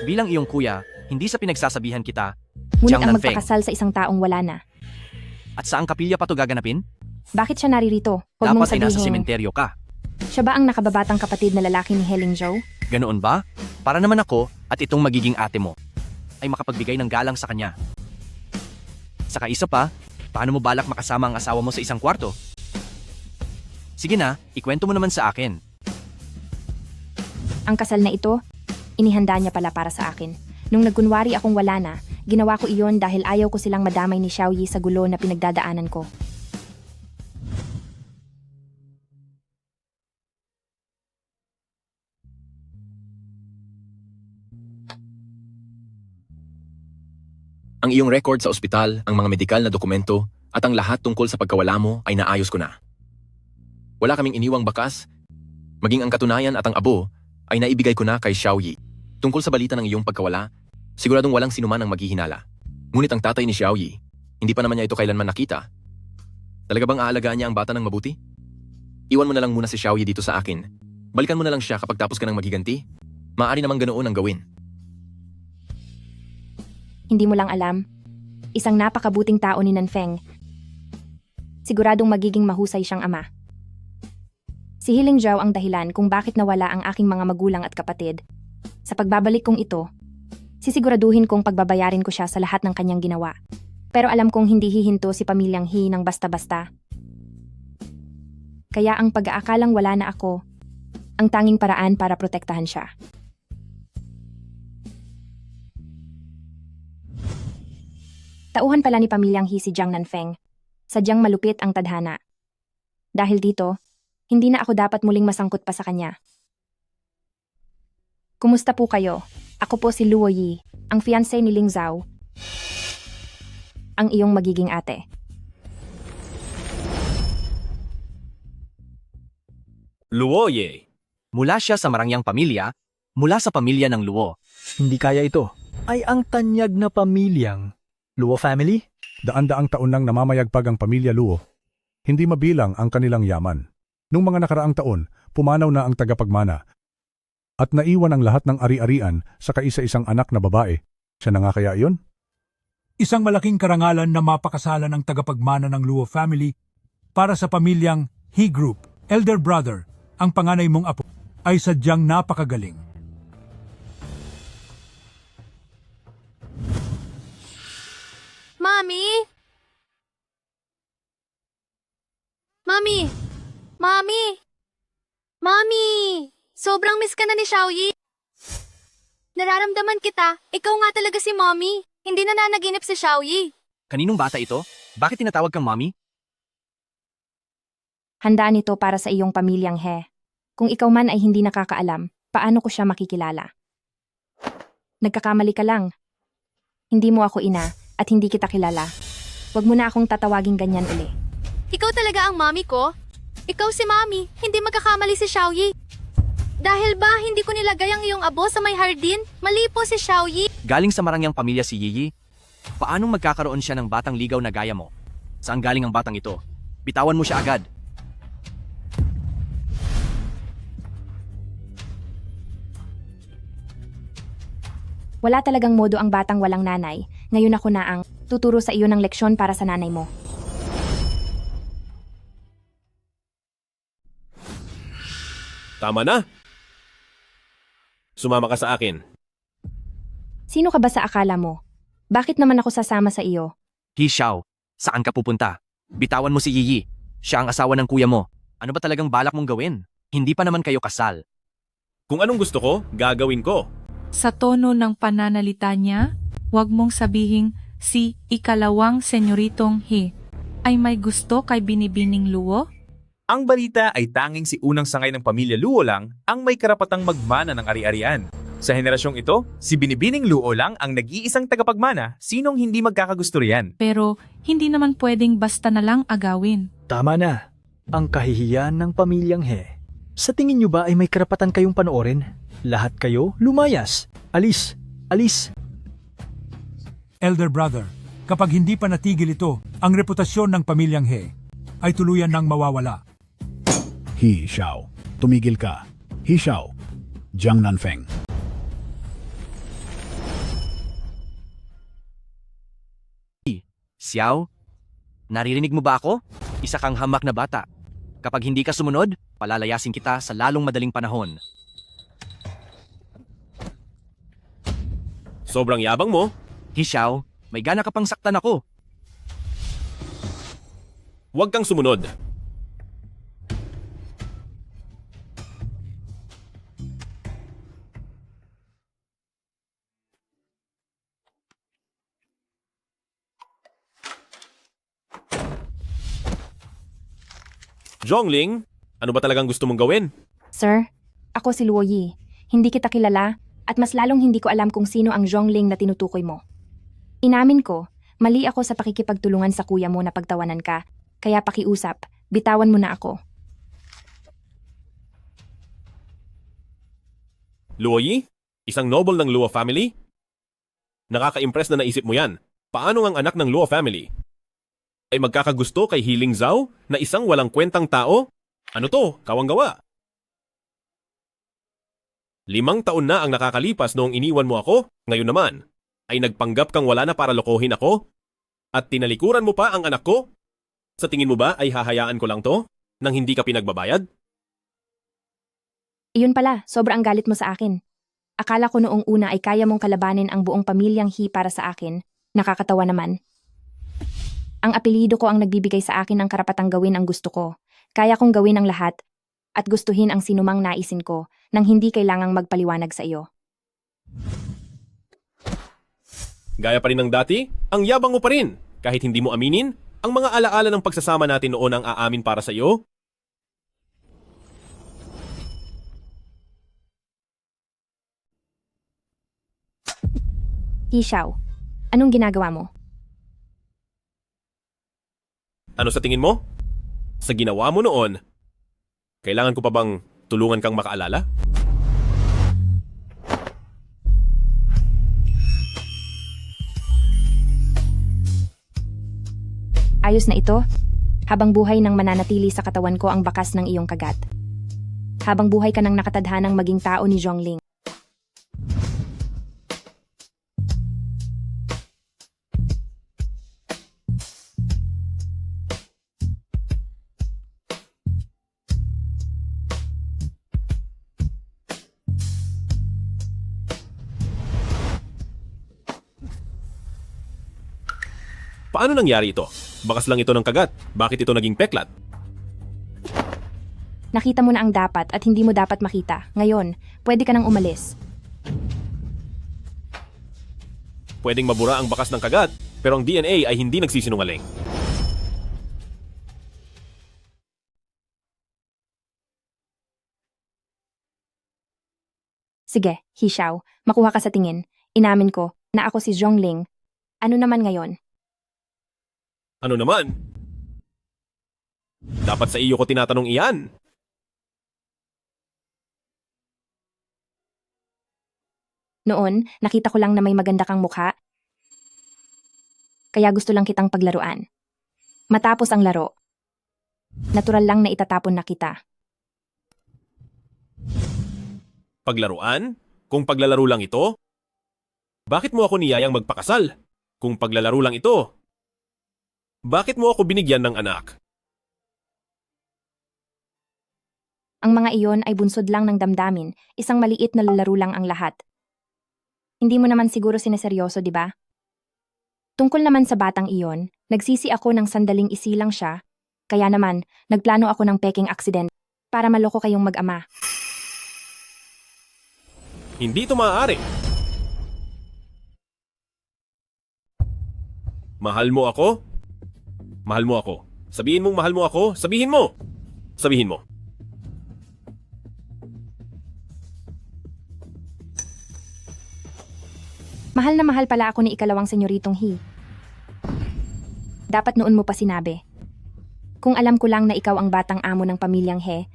Bilang iyong kuya, hindi sa pinagsasabihan kita, Ngunit Jiang ang Nanfeng. magpakasal sa isang taong wala na. At saang kapilya pa to gaganapin? Bakit siya naririto? Huwag mong Dapat ay nasa sabihin. sementeryo ka. Siya ba ang nakababatang kapatid na lalaki ni Heling Joe? Ganoon ba? Para naman ako at itong magiging ate mo ay makapagbigay ng galang sa kanya. Saka isa pa, paano mo balak makasama ang asawa mo sa isang kwarto? Sige na, ikwento mo naman sa akin. Ang kasal na ito, inihanda niya pala para sa akin. Nung nagkunwari akong wala na, ginawa ko iyon dahil ayaw ko silang madamay ni Xiaoyi sa gulo na pinagdadaanan ko. Ang iyong record sa ospital, ang mga medikal na dokumento, at ang lahat tungkol sa pagkawala mo ay naayos ko na. Wala kaming iniwang bakas, maging ang katunayan at ang abo ay naibigay ko na kay Xiaoyi. Tungkol sa balita ng iyong pagkawala, siguradong walang sinuman ang maghihinala. Ngunit ang tatay ni Xiaoyi, hindi pa naman niya ito kailanman nakita. Talaga bang aalagaan niya ang bata ng mabuti? Iwan mo na lang muna si Xiaoyi dito sa akin. Balikan mo na lang siya kapag tapos ka ng maghiganti. Maaari namang ganoon ang gawin. Hindi mo lang alam, isang napakabuting tao ni Nanfeng. Siguradong magiging mahusay siyang ama. Si Heling Zhao ang dahilan kung bakit nawala ang aking mga magulang at kapatid. Sa pagbabalik kong ito, sisiguraduhin kong pagbabayarin ko siya sa lahat ng kanyang ginawa. Pero alam kong hindi hihinto si pamilyang He ng basta-basta. Kaya ang pag-aakalang wala na ako, ang tanging paraan para protektahan siya. Tauhan pala ni pamilyang He si Jiang Nanfeng. Sadyang malupit ang tadhana. Dahil dito, hindi na ako dapat muling masangkot pa sa kanya. Kumusta po kayo? Ako po si Luo Yi, ang fiancé ni Ling Zhao, ang iyong magiging ate. Luoye. Mula siya sa marangyang pamilya, mula sa pamilya ng Luo. Hindi kaya ito. Ay ang tanyag na pamilyang Luo family? Daan-daang taon nang namamayagpag ang pamilya Luo. Hindi mabilang ang kanilang yaman. Nung mga nakaraang taon, pumanaw na ang tagapagmana at naiwan ang lahat ng ari-arian sa kaisa-isang anak na babae. Siya na nga kaya iyon? Isang malaking karangalan na mapakasalan ng tagapagmana ng Luo family para sa pamilyang He Group. Elder brother, ang panganay mong apo, ay sadyang napakagaling. Mami? Mami! Mami! Mami! Sobrang miss ka na ni Xiaoyi. Nararamdaman kita. Ikaw nga talaga si Mommy. Hindi na nanaginip si Xiaoyi. Kaninong bata ito? Bakit tinatawag kang mommy? Handaan ito para sa iyong pamilyang He. Kung ikaw man ay hindi nakakaalam, paano ko siya makikilala? Nagkakamali ka lang. Hindi mo ako ina at hindi kita kilala. Huwag mo na akong tatawaging ganyan uli. Ikaw talaga ang mommy ko? Ikaw si Mommy. Hindi magkakamali si Xiaoyi. Dahil ba hindi ko nilagay ang iyong abo sa may hardin? Mali po si Xiaoyi. Galing sa marangyang pamilya si Yiyi. Paanong magkakaroon siya ng batang ligaw na gaya mo? Saan galing ang batang ito? Bitawan mo siya agad. Wala talagang modo ang batang walang nanay. Ngayon ako na ang tuturo sa iyo ng leksyon para sa nanay mo. Tama na. Sumama ka sa akin. Sino ka ba sa akala mo? Bakit naman ako sasama sa iyo? He Xiao, saan ka pupunta? Bitawan mo si Yiyi. Siya ang asawa ng kuya mo. Ano ba talagang balak mong gawin? Hindi pa naman kayo kasal. Kung anong gusto ko, gagawin ko. Sa tono ng pananalita niya, huwag mong sabihing si ikalawang senyoritong He ay may gusto kay Binibining Luo? Ang balita ay tanging si unang sangay ng pamilya Luo lang ang may karapatang magmana ng ari-arian. Sa henerasyong ito, si Binibining Luo lang ang nag-iisang tagapagmana, sinong hindi magkakagusto riyan. Pero hindi naman pwedeng basta na lang agawin. Tama na. Ang kahihiyan ng pamilyang He. Sa tingin nyo ba ay may karapatan kayong panoorin? Lahat kayo lumayas. Alis. Alis. Elder brother, kapag hindi pa natigil ito, ang reputasyon ng pamilyang He ay tuluyan nang mawawala. He Xiao, tumigil ka. He Xiao, Jiang Nanfeng. Xiao, naririnig mo ba ako? Isa kang hamak na bata. Kapag hindi ka sumunod, palalayasin kita sa lalong madaling panahon. Sobrang yabang mo. He Xiao, may gana ka pang saktan ako. Huwag kang sumunod. Zhongling, ano ba talagang gusto mong gawin? Sir, ako si Luo Yi. Hindi kita kilala at mas lalong hindi ko alam kung sino ang Zhongling na tinutukoy mo. Inamin ko, mali ako sa pakikipagtulungan sa kuya mo na pagtawanan ka, kaya pakiusap, bitawan mo na ako. Luo Yi? Isang noble ng Luo family? Nakaka-impress na naisip mo yan. Paano ang anak ng Luo family ay magkakagusto kay He Ling Zhao na isang walang kwentang tao? Ano to? Kawang-gawa. 5 taon na ang nakakalipas noong iniwan mo ako, ngayon naman ay nagpanggap kang wala na para lokohin ako? At tinalikuran mo pa ang anak ko? Sa tingin mo ba ay hahayaan ko lang to nang hindi ka pinagbabayad? Iyon pala, sobrang galit mo sa akin. Akala ko noong una ay kaya mong kalabanin ang buong pamilyang He para sa akin. Nakakatawa naman. Ang apelyido ko ang nagbibigay sa akin ng karapatang gawin ang gusto ko. Kaya kong gawin ang lahat at gustuhin ang sinumang naisin ko nang hindi kailangang magpaliwanag sa iyo. Gaya pa rin ng dati, ang yabang mo pa rin. Kahit hindi mo aminin, ang mga alaala ng pagsasama natin noon ang aamin para sa iyo. Ishaw, anong ginagawa mo? Ano sa tingin mo? Sa ginawa mo noon, kailangan ko pa bang tulungan kang makaalala? Ayos na ito? Habang buhay nang mananatili sa katawan ko ang bakas ng iyong kagat. Habang buhay ka nang nakatadhanang maging tao ni Zhongling. Paano nangyari ito? Bakas lang ito ng kagat. Bakit ito naging peklat? Nakita mo na ang dapat at hindi mo dapat makita. Ngayon, pwede ka nang umalis. Pwedeng mabura ang bakas ng kagat, pero ang DNA ay hindi nagsisinungaling. Sige, Hishaw, makuha ka sa tingin. Inamin ko na ako si Zhongling. Ano naman ngayon? Ano naman? Dapat sa iyo ko tinatanong iyan. Noon, nakita ko lang na may maganda kang mukha. Kaya gusto lang kitang paglaruan. Matapos ang laro, natural lang na itatapon na kita. Paglaruan? Kung paglalaro lang ito? Bakit mo ako niyayang magpakasal? Kung paglalaro lang ito? Bakit mo ako binigyan ng anak? Ang mga iyon ay bunsod lang ng damdamin, isang maliit na laro lang ang lahat. Hindi mo naman siguro sineseryoso, di ba? Tungkol naman sa batang iyon, nagsisi ako ng sandaling isilang siya, kaya naman, nagplano ako ng peking aksidente para maloko kayong mag-ama. Hindi ito maaari. Mahal mo ako? Mahal mo ako. Sabihin mong mahal mo ako. Sabihin mo. Sabihin mo. Mahal na mahal pala ako ni ikalawang senyoritong He. Dapat noon mo pa sinabi. Kung alam ko lang na ikaw ang batang amo ng pamilyang He,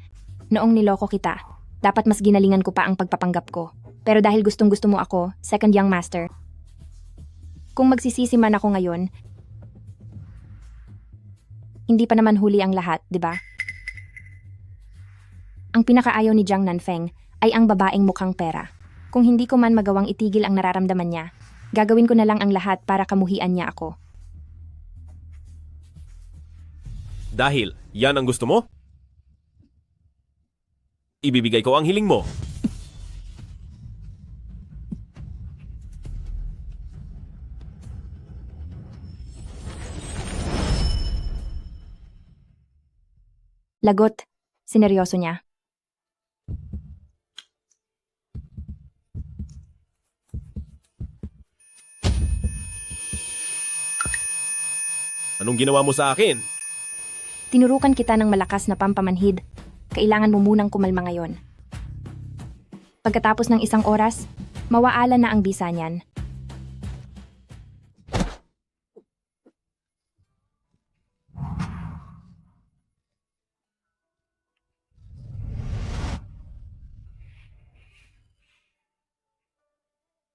noong niloko kita, dapat mas ginalingan ko pa ang pagpapanggap ko. Pero dahil gustong-gusto mo ako, second young master. Kung magsisisi man ako ngayon, hindi pa naman huli ang lahat, di ba? Ang pinakaayaw ni Jiang Nanfeng ay ang babaeng mukhang pera. Kung hindi ko man magawang itigil ang nararamdaman niya, gagawin ko na lang ang lahat para kamuhian niya ako. Dahil yan ang gusto mo? Ibibigay ko ang hiling mo. Lagot, sineryoso niya. Anong ginawa mo sa akin? Tinurukan kita ng malakas na pampamanhid. Kailangan mo munang kumalma ngayon. Pagkatapos ng isang oras, mawaala na ang bisa niyan.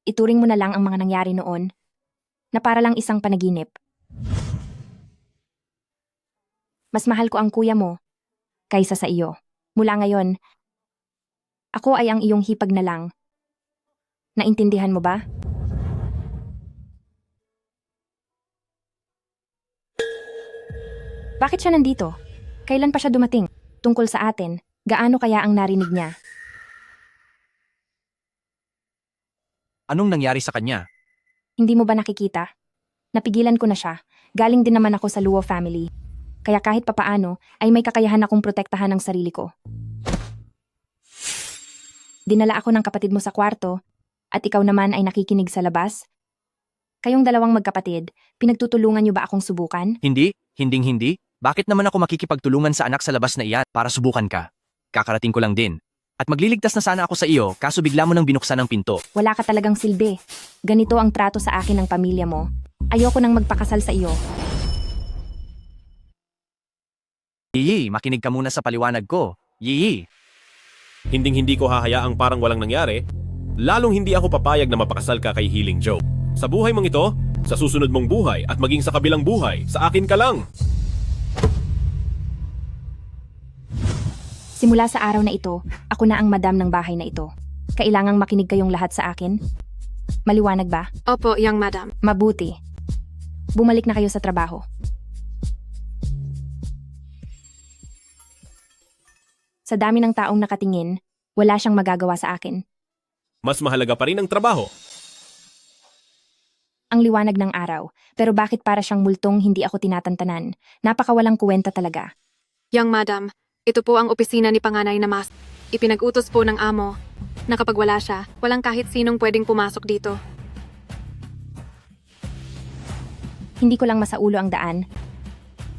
Ituring mo na lang ang mga nangyari noon na para lang isang panaginip. Mas mahal ko ang kuya mo kaysa sa iyo. Mula ngayon, ako ay ang iyong hipag na lang. Naintindihan mo ba? Bakit siya nandito? Kailan pa siya dumating? Tungkol sa atin, gaano kaya ang narinig niya? Anong nangyari sa kanya? Hindi mo ba nakikita? Napigilan ko na siya. Galing din naman ako sa Luo family. Kaya kahit papaano, ay may kakayahan akong protektahan ang sarili ko. Dinala ako ng kapatid mo sa kwarto, at ikaw naman ay nakikinig sa labas. Kayong dalawang magkapatid, pinagtutulungan niyo ba akong subukan? Hindi. Bakit naman ako makikipagtulungan sa anak sa labas na iyan para subukan ka? Kakarating ko lang din. At magliligtas na sana ako sa iyo kaso bigla mo nang binuksan ang pinto. Wala ka talagang silbi. Ganito ang trato sa akin ng pamilya mo. Ayoko nang magpakasal sa iyo. Yiyi, makinig ka muna sa paliwanag ko. Yiyi. Hinding-hindi ko hahayaang parang walang nangyari, lalong hindi ako papayag na mapakasal ka kay Healing Joe. Sa buhay mong ito, sa susunod mong buhay at maging sa kabilang buhay, sa akin ka lang. Simula sa araw na ito, ako na ang madam ng bahay na ito. Kailangang makinig kayong lahat sa akin. Maliwanag ba? Opo, young madam. Mabuti. Bumalik na kayo sa trabaho. Sa dami ng taong nakatingin, wala siyang magagawa sa akin. Mas mahalaga pa rin ang trabaho. Ang liwanag ng araw, pero bakit para siyang multong hindi ako tinatantanan? Napakawalang kuwenta talaga. Young madam, ito po ang opisina ni Panganay na Mas. Ipinag-utos po ng amo na kapag wala siya, walang kahit sinong pwedeng pumasok dito. Hindi ko lang masaulo ang daan.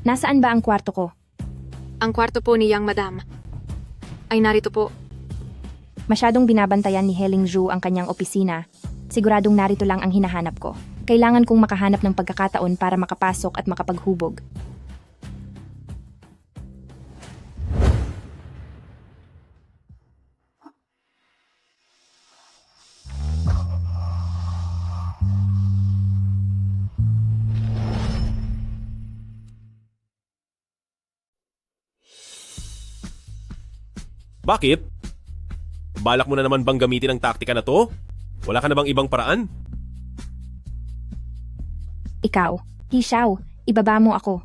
Nasaan ba ang kwarto ko? Ang kwarto po ni young madam ay narito po. Masyadong binabantayan ni Heling Zhu ang kanyang opisina. Siguradong narito lang ang hinahanap ko. Kailangan kong makahanap ng pagkakataon para makapasok at makapaghubog. Bakit? Balak mo na naman bang gamitin ang taktika na to? Wala ka na bang ibang paraan? Ikaw, Hixiao, ibaba mo ako.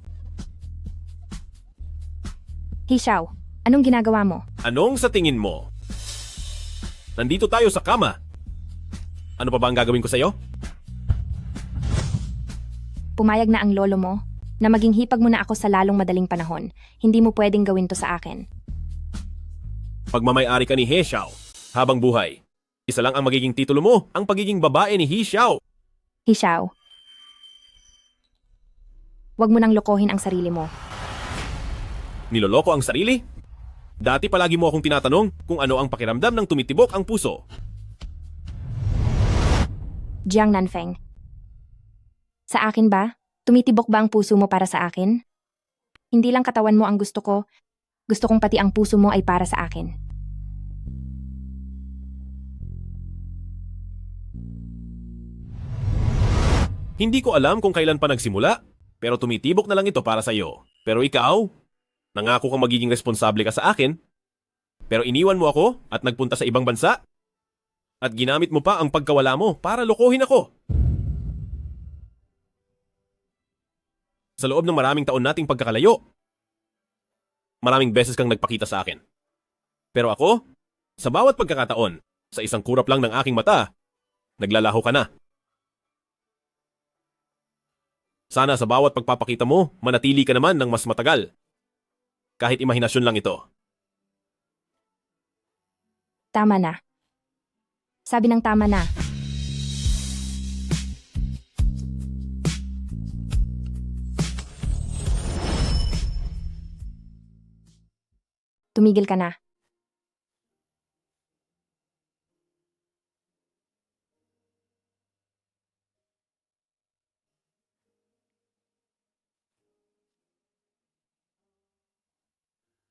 Hixiao, anong ginagawa mo? Anong sa tingin mo? Nandito tayo sa kama. Ano pa ba ang gagawin ko sa'yo? Pumayag na ang lolo mo na maging hipag mo na ako sa lalong madaling panahon. Hindi mo pwedeng gawin to sa akin. Pagmamayari ka ni He Xiao, habang buhay. Isa lang ang magiging titulo mo, ang pagiging babae ni He Xiao. Hixiao, wag mo nang lokohin ang sarili mo. Niloloko ang sarili? Dati palagi mo akong tinatanong kung ano ang pakiramdam ng tumitibok ang puso. Jiang Nanfeng. Sa akin ba? Tumitibok ba ang puso mo para sa akin? Hindi lang katawan mo ang gusto ko. Gusto kong pati ang puso mo ay para sa akin. Hindi ko alam kung kailan pa nagsimula, pero tumitibok na lang ito para sa iyo. Pero ikaw, nangako kang magiging responsable ka sa akin, pero iniwan mo ako at nagpunta sa ibang bansa? At ginamit mo pa ang pagkawala mo para lokohin ako. Sa loob ng maraming taon nating pagkakalayo, maraming beses kang nagpakita sa akin. Pero ako, sa bawat pagkakataon, sa isang kurap lang ng aking mata, naglalaho ka na. Sana sa bawat pagpapakita mo, manatili ka naman ng mas matagal. Kahit imahinasyon lang ito. Tama na. Sabi ng tama na. Tumigil ka na.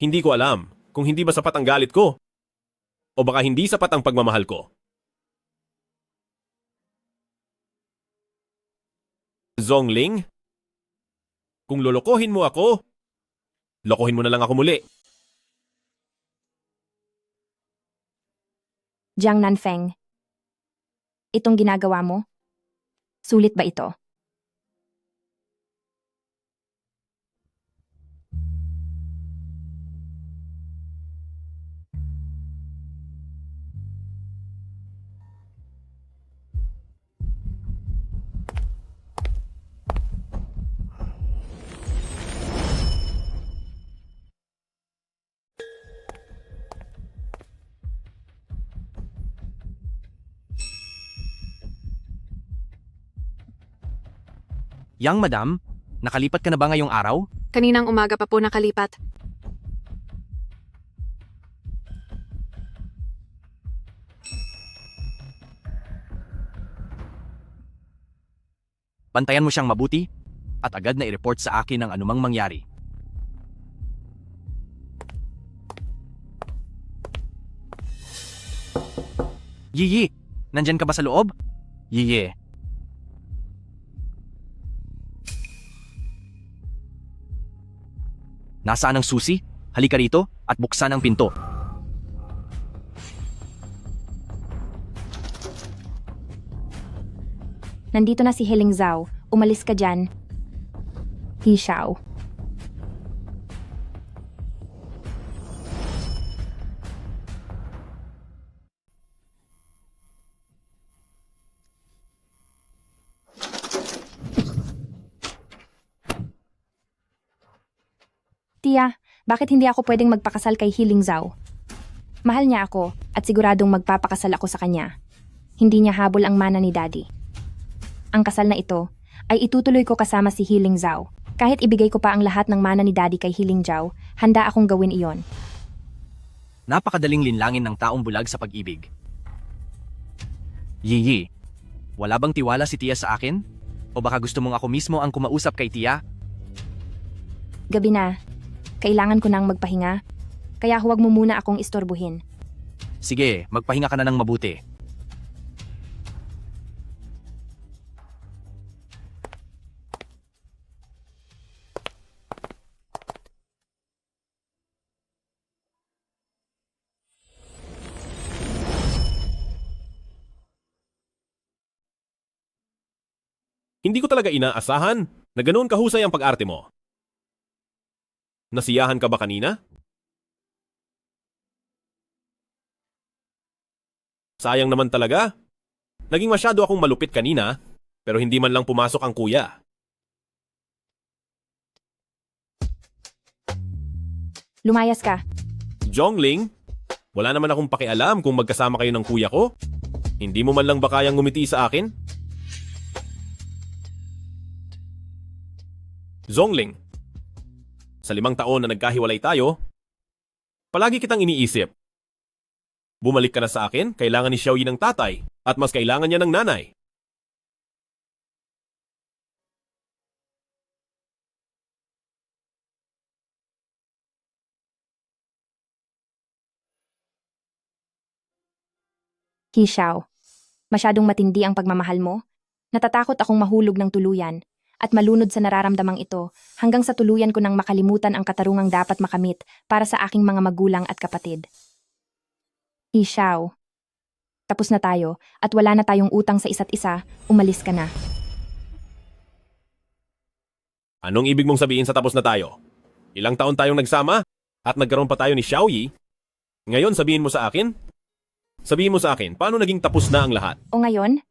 Hindi ko alam kung hindi ba sapat ang galit ko o baka hindi sapat ang pagmamahal ko. Zhongling, kung lolokohin mo ako, lokohin mo na lang ako muli. Jiang Nanfeng, itong ginagawa mo, sulit ba ito? Yang madam, nakalipat ka na ba ngayong araw? Kaninang umaga pa po nakalipat. Bantayan mo siyang mabuti at agad na i-report sa akin ang anumang mangyari. Yiyi, nandyan ka ba sa loob? Yiyi. Nasaan ang susi? Halika rito at buksan ang pinto. Nandito na si Heling Zhao. Umalis ka dyan. He Xiao. Tia, bakit hindi ako pwedeng magpakasal kay Heling Zhao? Mahal niya ako at siguradong magpapakasal ako sa kanya. Hindi niya habol ang mana ni Daddy. Ang kasal na ito ay itutuloy ko kasama si Heling Zhao. Kahit ibigay ko pa ang lahat ng mana ni Daddy kay Heling Zhao, handa akong gawin iyon. Napakadaling linlangin ng taong bulag sa pag-ibig. Yiyi, wala bang tiwala si Tia sa akin? O baka gusto mong ako mismo ang kumausap kay Tia? Gabi na. Kailangan ko nang magpahinga. Kaya huwag mo muna akong istorbuhin. Sige, magpahinga ka na ng mabuti. Hindi ko talaga inaasahan na ganoon kahusay ang pag-arte mo. Nasiyahan ka ba kanina? Sayang naman talaga. Naging masyado akong malupit kanina, pero hindi man lang pumasok ang kuya. Lumayas ka. Zhongling, wala naman akong pakialam kung magkasama kayo ng kuya ko. Hindi mo man lang ba kayang ngumiti sa akin? Zhongling, sa 5 taon na nagkahiwalay tayo, palagi kitang iniisip. Bumalik ka na sa akin, kailangan ni Xiaoyi ng tatay, at mas kailangan niya ng nanay. He Xiao. Masyadong matindi ang pagmamahal mo. Natatakot akong mahulog ng tuluyan at malunod sa nararamdamang ito hanggang sa tuluyan ko nang makalimutan ang katarungang dapat makamit para sa aking mga magulang at kapatid. He Xiao. Tapos na tayo at wala na tayong utang sa isa't isa, umalis ka na. Anong ibig mong sabihin sa tapos na tayo? Ilang taon tayong nagsama at nagkaroon pa tayo ni Xiaoyi? Ngayon sabihin mo sa akin? Sabihin mo sa akin, paano naging tapos na ang lahat? O ngayon?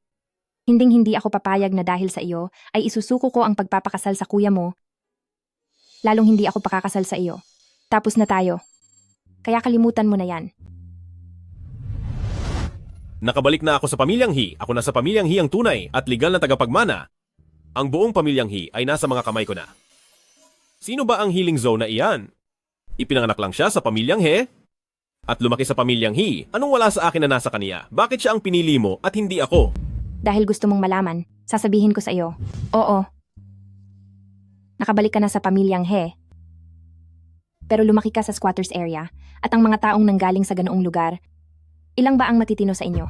Hinding-hindi ako papayag na dahil sa iyo ay isusuko ko ang pagpapakasal sa kuya mo. Lalong hindi ako pakakasal sa iyo. Tapos na tayo. Kaya kalimutan mo na yan. Nakabalik na ako sa pamilyang He. Ako na sa pamilyang He ang tunay at legal na tagapagmana. Ang buong pamilyang He ay nasa mga kamay ko na. Sino ba ang Healing Zone na iyan? Ipinanganak lang siya sa pamilyang He at lumaki sa pamilyang He. Anong wala sa akin na nasa kaniya? Bakit siya ang pinili mo at hindi ako? Dahil gusto mong malaman, sasabihin ko sa iyo. Oo. Nakabalik ka na sa pamilyang He. Pero lumaki ka sa squatters area at ang mga taong nanggaling sa ganoong lugar, ilang ba ang matitino sa inyo?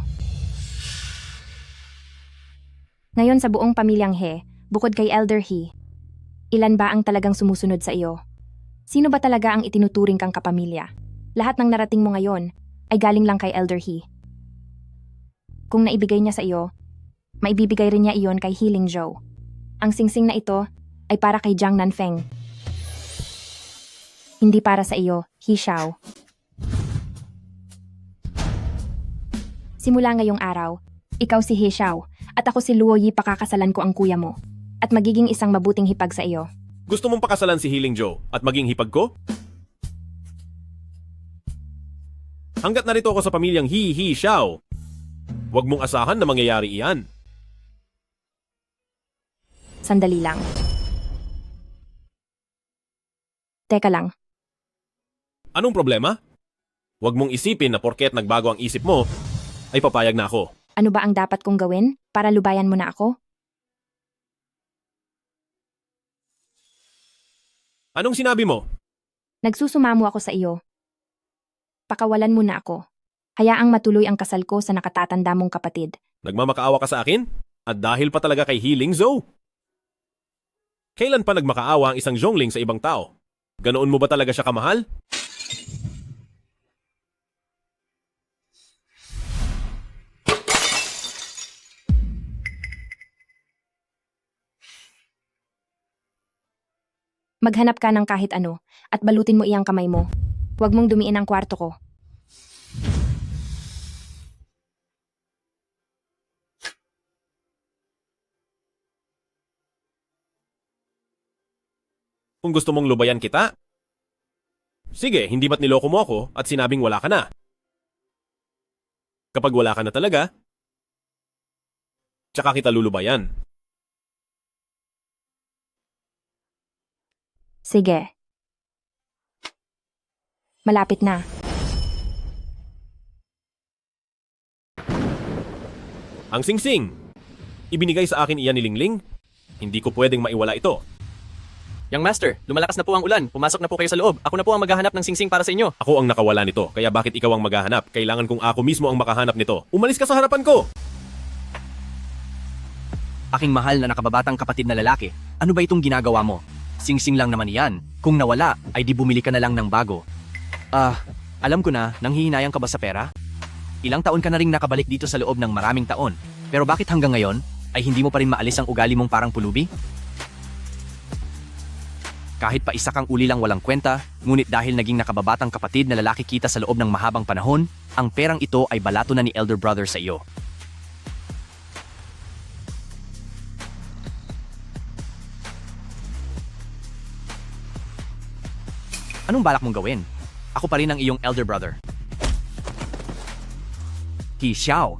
Ngayon sa buong pamilyang He, bukod kay Elder He, ilan ba ang talagang sumusunod sa iyo? Sino ba talaga ang itinuturing kang kapamilya? Lahat ng narating mo ngayon ay galing lang kay Elder He. Kung naibigay niya sa iyo, maibibigay rin niya iyon kay Healing Zhou. Ang singsing na ito ay para kay Jiang Nanfeng. Hindi para sa iyo, He Xiao. Simula ngayong araw, ikaw si He Xiao at ako si Luo Yi, pakakasalan ko ang kuya mo at magiging isang mabuting hipag sa iyo. Gusto mong pakasalan si Healing Zhou at maging hipag ko? Hanggat narito ako sa pamilyang He Xiao, huwag mong asahan na mangyayari iyan. Sandali lang. Teka lang. Anong problema? Huwag mong isipin na porket nagbago ang isip mo, ay papayag na ako. Ano ba ang dapat kong gawin para lubayan mo na ako? Anong sinabi mo? Nagsusumamo ako sa iyo. Pakawalan mo na ako. Hayaang matuloy ang kasal ko sa nakatatanda mong kapatid. Nagmamakaawa ka sa akin? At dahil pa talaga kay Healing Zoe? Kailan pa nagmakaawa ang isang Zhongling sa ibang tao? Ganoon mo ba talaga siya kamahal? Maghanap ka ng kahit ano at balutin mo iyang kamay mo. Huwag mong dumiin ang kwarto ko. Kung gusto mong lubayan kita? Sige, hindi ba't niloko mo ako at sinabing wala ka na? Kapag wala ka na talaga, tsaka kita lulubayan. Sige. Malapit na. Ang singsing. Ibinigay sa akin iyan ni Lingling. Hindi ko pwedeng maiwala ito. Young Master, lumalakas na po ang ulan. Pumasok na po kayo sa loob. Ako na po ang maghahanap ng singsing para sa inyo. Ako ang nakawala nito, kaya bakit ikaw ang maghahanap? Kailangan kong ako mismo ang makahanap nito. Umalis ka sa harapan ko! Aking mahal na nakababatang kapatid na lalaki, ano ba itong ginagawa mo? Singsing lang naman yan. Kung nawala, ay di bumili ka na lang ng bago. Alam ko na, nanghihinayang ka ba sa pera? Ilang taon ka na ring nakabalik dito sa loob ng maraming taon. Pero bakit hanggang ngayon, ay hindi mo pa rin maalis ang ugali mong parang pulubi? Kahit pa isa kang uli lang walang kwenta, ngunit dahil naging nakababatang kapatid na lalaki kita sa loob ng mahabang panahon, ang perang ito ay balato na ni Elder Brother sa iyo. Anong balak mong gawin? Ako pa rin ang iyong Elder Brother. He Xiao.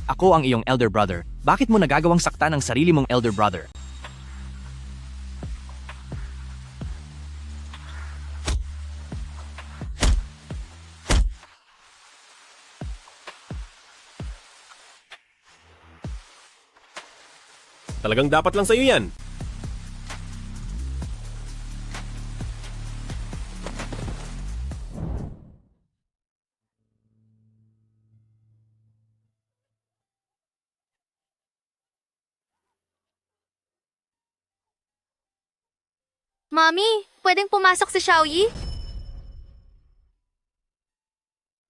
Ako ang iyong Elder Brother. Bakit mo nagagawang sakta ng sarili mong Elder Brother? Talagang dapat lang sa'yo yan. Mami, pwedeng pumasok si Xiaoyi?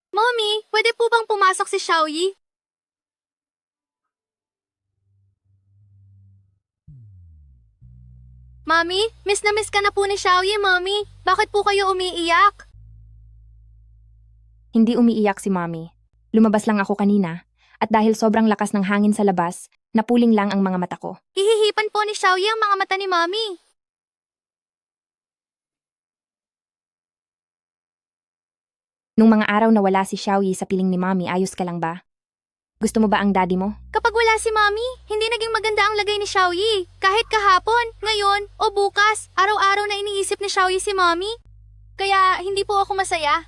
Mami, pwede po bang pumasok si Xiaoyi? Mami, miss na miss ka na po ni Xiaoyi, Mami. Bakit po kayo umiiyak? Hindi umiiyak si Mommy. Lumabas lang ako kanina. At dahil sobrang lakas ng hangin sa labas, napuling lang ang mga mata ko. Hihihipan po ni Xiaoyi ang mga mata ni Mami. Nung mga araw na wala si Xiaoyi sa piling ni Mommy, ayos ka lang ba? Gusto mo ba ang daddy mo? Kapag wala si Mami, hindi naging maganda ang lagay ni Xiaoyi. Kahit kahapon, ngayon, o bukas, araw-araw na iniisip ni Xiaoyi si Mami. Kaya hindi po ako masaya.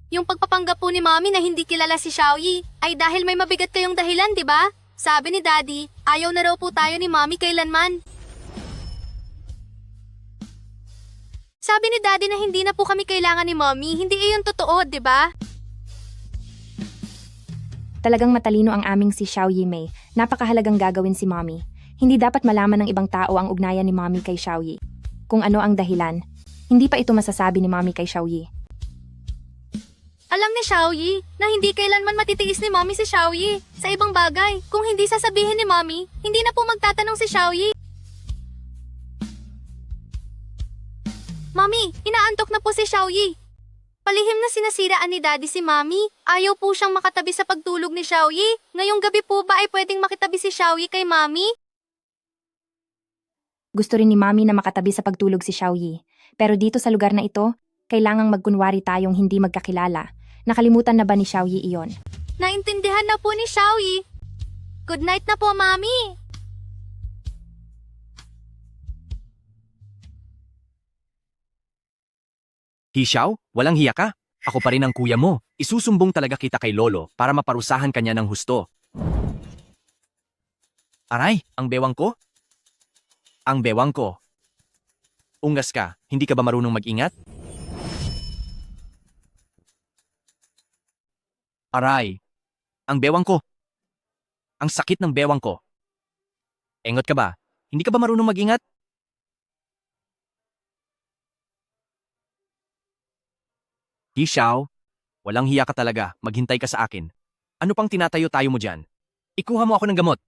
Yung pagpapanggap po ni Mami na hindi kilala si Xiaoyi ay dahil may mabigat kayong dahilan, di ba? Sabi ni Daddy, ayaw na raw po tayo ni Mami kailanman. Sabi ni Daddy na hindi na po kami kailangan ni Mommy. Hindi iyon totoo, di ba? Talagang matalino ang aming si Xiaoyi Mei. Napakahalagang gagawin si Mommy. Hindi dapat malaman ng ibang tao ang ugnayan ni Mommy kay Xiaoyi. Kung ano ang dahilan, hindi pa ito masasabi ni Mommy kay Xiaoyi. Alam ni Xiaoyi na hindi kailanman matitiis ni Mommy si Xiaoyi sa ibang bagay. Kung hindi sasabihin ni Mommy, hindi na po magtatanong si Xiaoyi. Mommy, inaantok na po si Xiaoyi. Palihim na sinasiraan ni Daddy si Mommy. Ayaw po siyang makatabi sa pagtulog ni Xiaoyi. Ngayong gabi po ba ay pwedeng makitabi si Xiaoyi kay Mommy? Gusto rin ni Mommy na makatabi sa pagtulog si Xiaoyi. Pero dito sa lugar na ito, kailangang magkunwari tayong hindi magkakilala. Nakalimutan na ba ni Xiaoyi iyon? Naintindihan na po ni Xiaoyi. Good night na po, Mami! Hishaw, walang hiya ka. Ako pa rin ang kuya mo. Isusumbong talaga kita kay Lolo para maparusahan kanya ng husto. Aray, ang bewang ko? Ang bewang ko. Ungas ka, hindi ka ba marunong mag-ingat? Aray, ang bewang ko. Ang sakit ng bewang ko. Engot ka ba? Hindi ka ba marunong mag-ingat? Hishaw, walang hiya ka talaga. Maghintay ka sa akin. Ano pang tinatayo-tayo mo dyan? Ikuha mo ako ng gamot.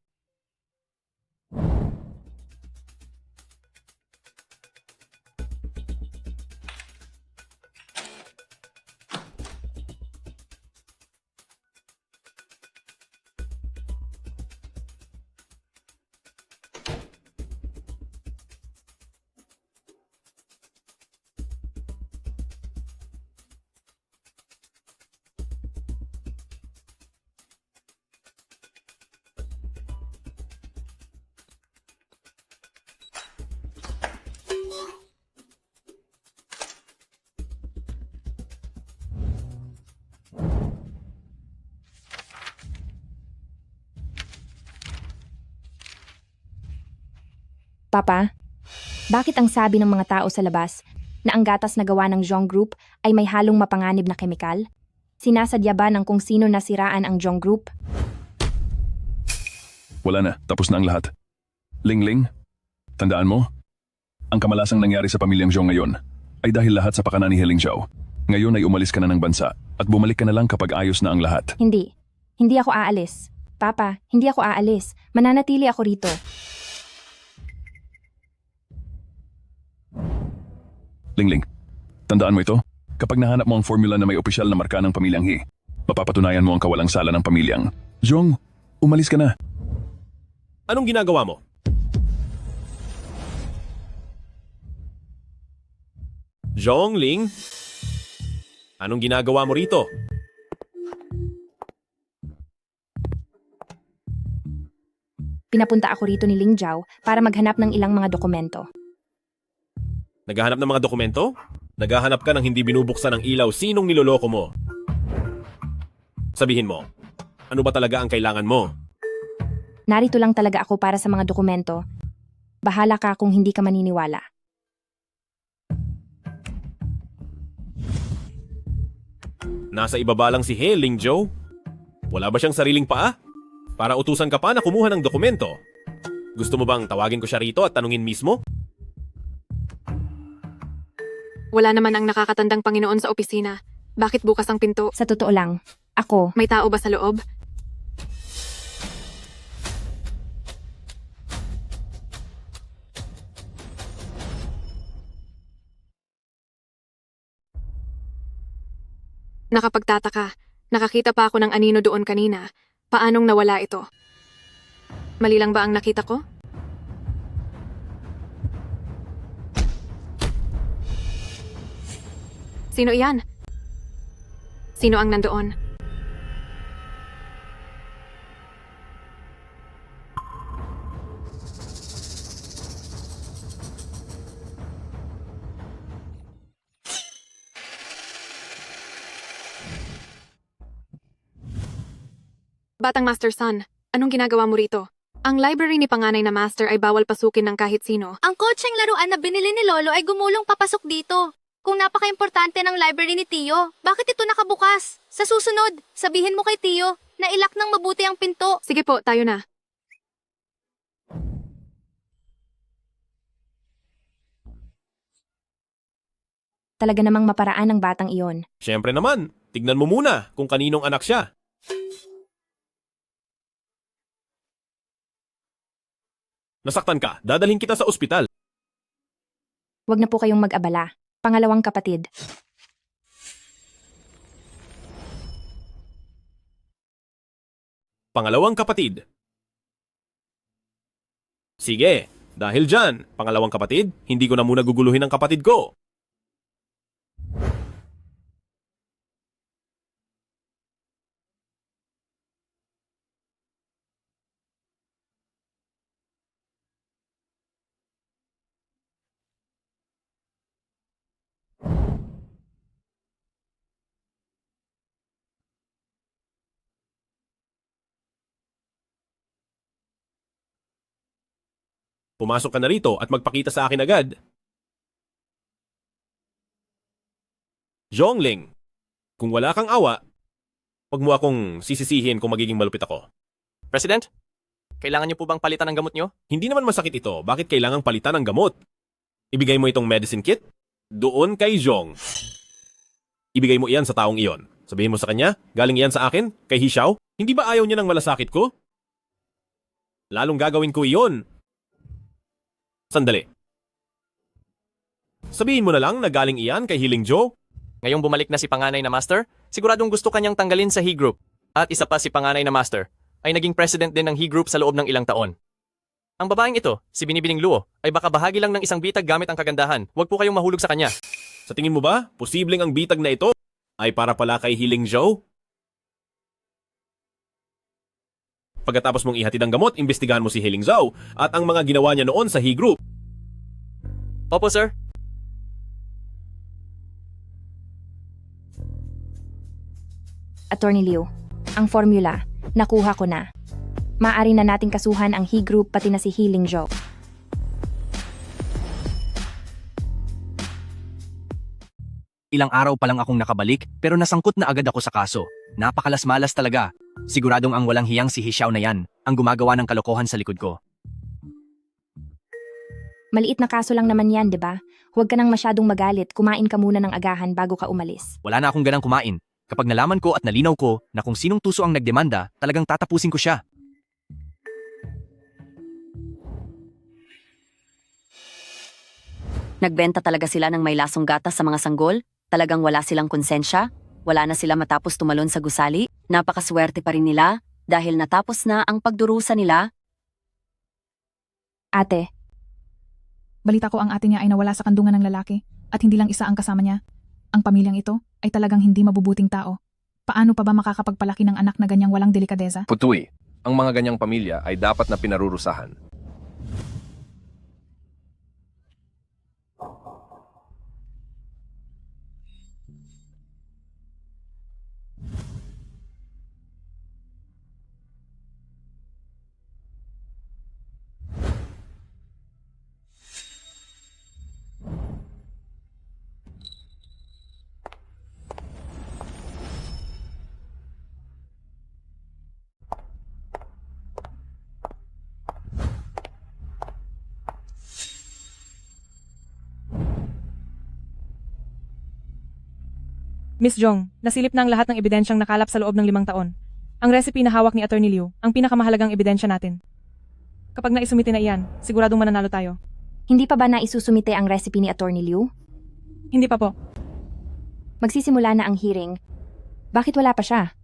Papa, bakit ang sabi ng mga tao sa labas na ang gatas na gawa ng Jong Group ay may halong mapanganib na kemikal? Sinasadya ba ng kung sino nasiraan ang Jong Group? Wala na, tapos na ang lahat. Ling-Ling, tandaan mo, ang kamalasang nangyari sa pamilyang Zhong ngayon ay dahil lahat sa pakana ni He Lingzhao. Ngayon ay umalis ka na ng bansa at bumalik ka na lang kapag ayos na ang lahat. Hindi. Hindi ako aalis. Papa, hindi ako aalis. Mananatili ako rito. Ling-Ling, tandaan mo ito? Kapag nahanap mo ang formula na may opisyal na marka ng pamilyang He, mapapatunayan mo ang kawalang sala ng pamilyang Zhong, umalis ka na. Anong ginagawa mo? Zhongling? Anong ginagawa mo rito? Pinapunta ako rito ni Ling Zhao para maghanap ng ilang mga dokumento. Naghahanap ng mga dokumento? Naghahanap ka ng hindi binubuksan ng ilaw. Sinong niloloko mo? Sabihin mo, ano ba talaga ang kailangan mo? Narito lang talaga ako para sa mga dokumento. Bahala ka kung hindi ka maniniwala. Nasa ibaba lang si He Lingzhou? Wala ba siyang sariling paa? Para utusan ka pa na kumuha ng dokumento. Gusto mo bang tawagin ko siya rito at tanungin mismo? Wala naman ang nakakatandang Panginoon sa opisina. Bakit bukas ang pinto? Sa totoo lang, ako. May tao ba sa loob? Nakapagtataka. Nakakita pa ako ng anino doon kanina. Paanong nawala ito? Mali lang ba ang nakita ko? Sino iyan? Sino ang nandoon? Batang Master Son, anong ginagawa mo rito? Ang library ni panganay na Master ay bawal pasukin ng kahit sino. Ang kotseng laruan na binili ni Lolo ay gumulong papasok dito. Kung napaka-importante ng library ni Tio, bakit ito nakabukas? Sa susunod, sabihin mo kay Tio na ilak ng mabuti ang pinto. Sige po, tayo na. Talaga namang maparaan ng batang iyon. Siyempre naman, tignan mo muna kung kaninong anak siya. Nasaktan ka, dadalhin kita sa ospital. Huwag na po kayong mag-abala. Pangalawang kapatid. Pangalawang kapatid. Sige, dahil dyan, pangalawang kapatid, hindi ko na muna guguluhin ang kapatid ko. pumasok ka na rito at magpakita sa akin agad. Zhongling, kung wala kang awa, huwag mo akong sisisihin kung magiging malupit ako. President, kailangan niyo po bang palitan ng gamot niyo? Hindi naman masakit ito. Bakit kailangang palitan ng gamot? Ibigay mo itong medicine kit doon kay Zhong. Ibigay mo iyan sa taong iyon. Sabihin mo sa kanya, galing iyan sa akin, kay Hixiao. Hindi ba ayaw niya ng malasakit ko? Lalong gagawin ko iyon. Sandali. Sabihin mo na lang na galing iyan kay Healing Joe. Ngayong bumalik na si panganay na master, siguradong gusto kanyang tanggalin sa He Group. At isa pa si panganay na master, ay naging president din ng He Group sa loob ng ilang taon. Ang babaeng ito, si Binibining Luo, ay baka bahagi lang ng isang bitag gamit ang kagandahan. Huwag po kayong mahulog sa kanya. Sa tingin mo ba, posibleng ang bitag na ito ay para pala kay Healing Joe? Pagkatapos mong ihatid ang gamot, imbestigahan mo si Healing Zhao at ang mga ginawa niya noon sa He Group. Opo, sir. Attorney Liu, ang formula, nakuha ko na. Maaari na nating kasuhan ang He Group pati na si Healing Joe. Ilang araw pa lang akong nakabalik pero nasangkot na agad ako sa kaso. Napakalas-malas talaga. Siguradong ang walang hiyang si Hixiao na yan ang gumagawa ng kalokohan sa likod ko. Maliit na kaso lang naman yan, di ba? Huwag ka nang masyadong magalit, kumain ka muna ng agahan bago ka umalis. Wala na akong ganang kumain. Kapag nalaman ko at nalinaw ko na kung sinong tuso ang nagdemanda, talagang tatapusin ko siya. Nagbenta talaga sila ng may lasong gatas sa mga sanggol? Talagang wala silang konsensya? Wala na sila matapos tumalon sa gusali? Napakaswerte pa rin nila dahil natapos na ang pagdurusa nila? Ate, balita ko ang ate niya ay nawala sa kandungan ng lalaki at hindi lang isa ang kasama niya. Ang pamilyang ito ay talagang hindi mabubuting tao. Paano pa ba makakapagpalaki ng anak na ganyang walang delikadeza? Putui, ang mga ganyang pamilya ay dapat na pinarurusahan. Miss Jong, nasilip na ang lahat ng ebidensyang nakalap sa loob ng 5 taon. Ang recipe na hawak ni Attorney Liu, ang pinakamahalagang ebidensya natin. Kapag naisumite na iyan, siguradong mananalo tayo. hindi pa ba naisusumite ang recipe ni Attorney Liu? Hindi pa po. Magsisimula na ang hearing. Bakit wala pa siya?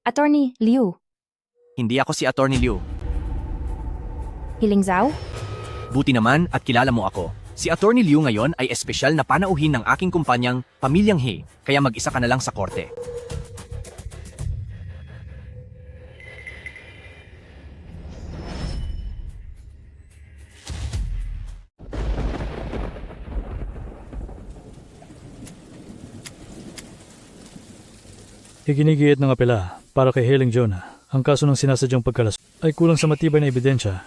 Attorney Liu. Hindi ako si Attorney Liu. Healing Zhao? Buti naman at kilala mo ako. Si Attorney Liu ngayon ay espesyal na panauhin ng aking kumpanyang Pamilyang He, kaya mag-isa ka na lang sa korte. Iginigit ng apela para kay Healing Jonah. Ang kaso ng sinasadyang pagkalas ay kulang sa matibay na ebidensya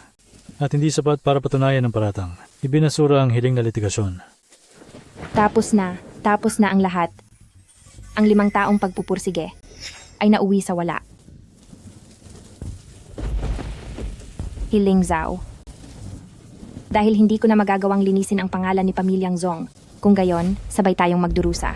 at hindi sapat para patunayan ng paratang. Ibinasura ang hiling na litigasyon. Tapos na ang lahat. Ang 5 taong pagpupursige ay nauwi sa wala. Healing Zhao. Dahil hindi ko na magagawang linisin ang pangalan ni Pamilyang Zhong, kung gayon, sabay tayong magdurusa.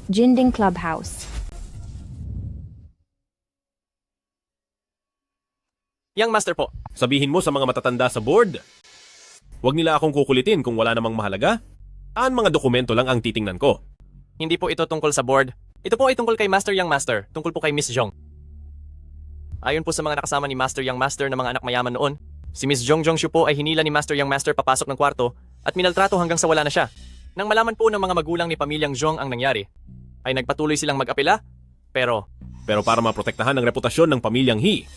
Jinding Clubhouse. Young Master po. Sabihin mo sa mga matatanda sa board. Huwag nila akong kukulitin kung wala namang mahalaga. Ang mga dokumento lang ang titingnan ko. Hindi po ito tungkol sa board. Ito po ay tungkol kay Master Young Master, tungkol po kay Miss Jong. Ayon po sa mga nakasama ni Master Young Master na mga anak mayaman noon, si Miss Jong Jongshu po ay hinila ni Master Young Master papasok ng kwarto at minaltrato hanggang sa wala na siya. Nang malaman po ng mga magulang ni Pamilyang Zhong ang nangyari, ay nagpatuloy silang mag-apela, pero para maprotektahan ang reputasyon ng Pamilyang He,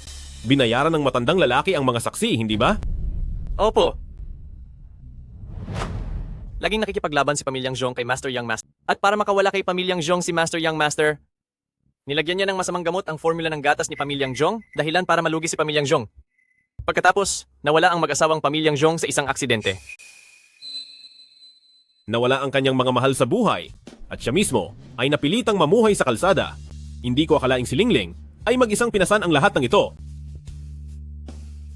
Binayaran ng matandang lalaki ang mga saksi, hindi ba? Opo. Laging nakikipaglaban si Pamilyang Zhong kay Master Young Master. At para makawala kay Pamilyang Zhong si Master Young Master, nilagyan niya ng masamang gamot ang formula ng gatas ni Pamilyang Zhong dahilan para malugi si Pamilyang Zhong. Pagkatapos, nawala ang mag-asawang Pamilyang Zhong sa isang aksidente. Nawala ang kanyang mga mahal sa buhay at siya mismo ay napilitang mamuhay sa kalsada. Hindi ko akalaing si Lingling ay mag-isang pinasan ang lahat ng ito.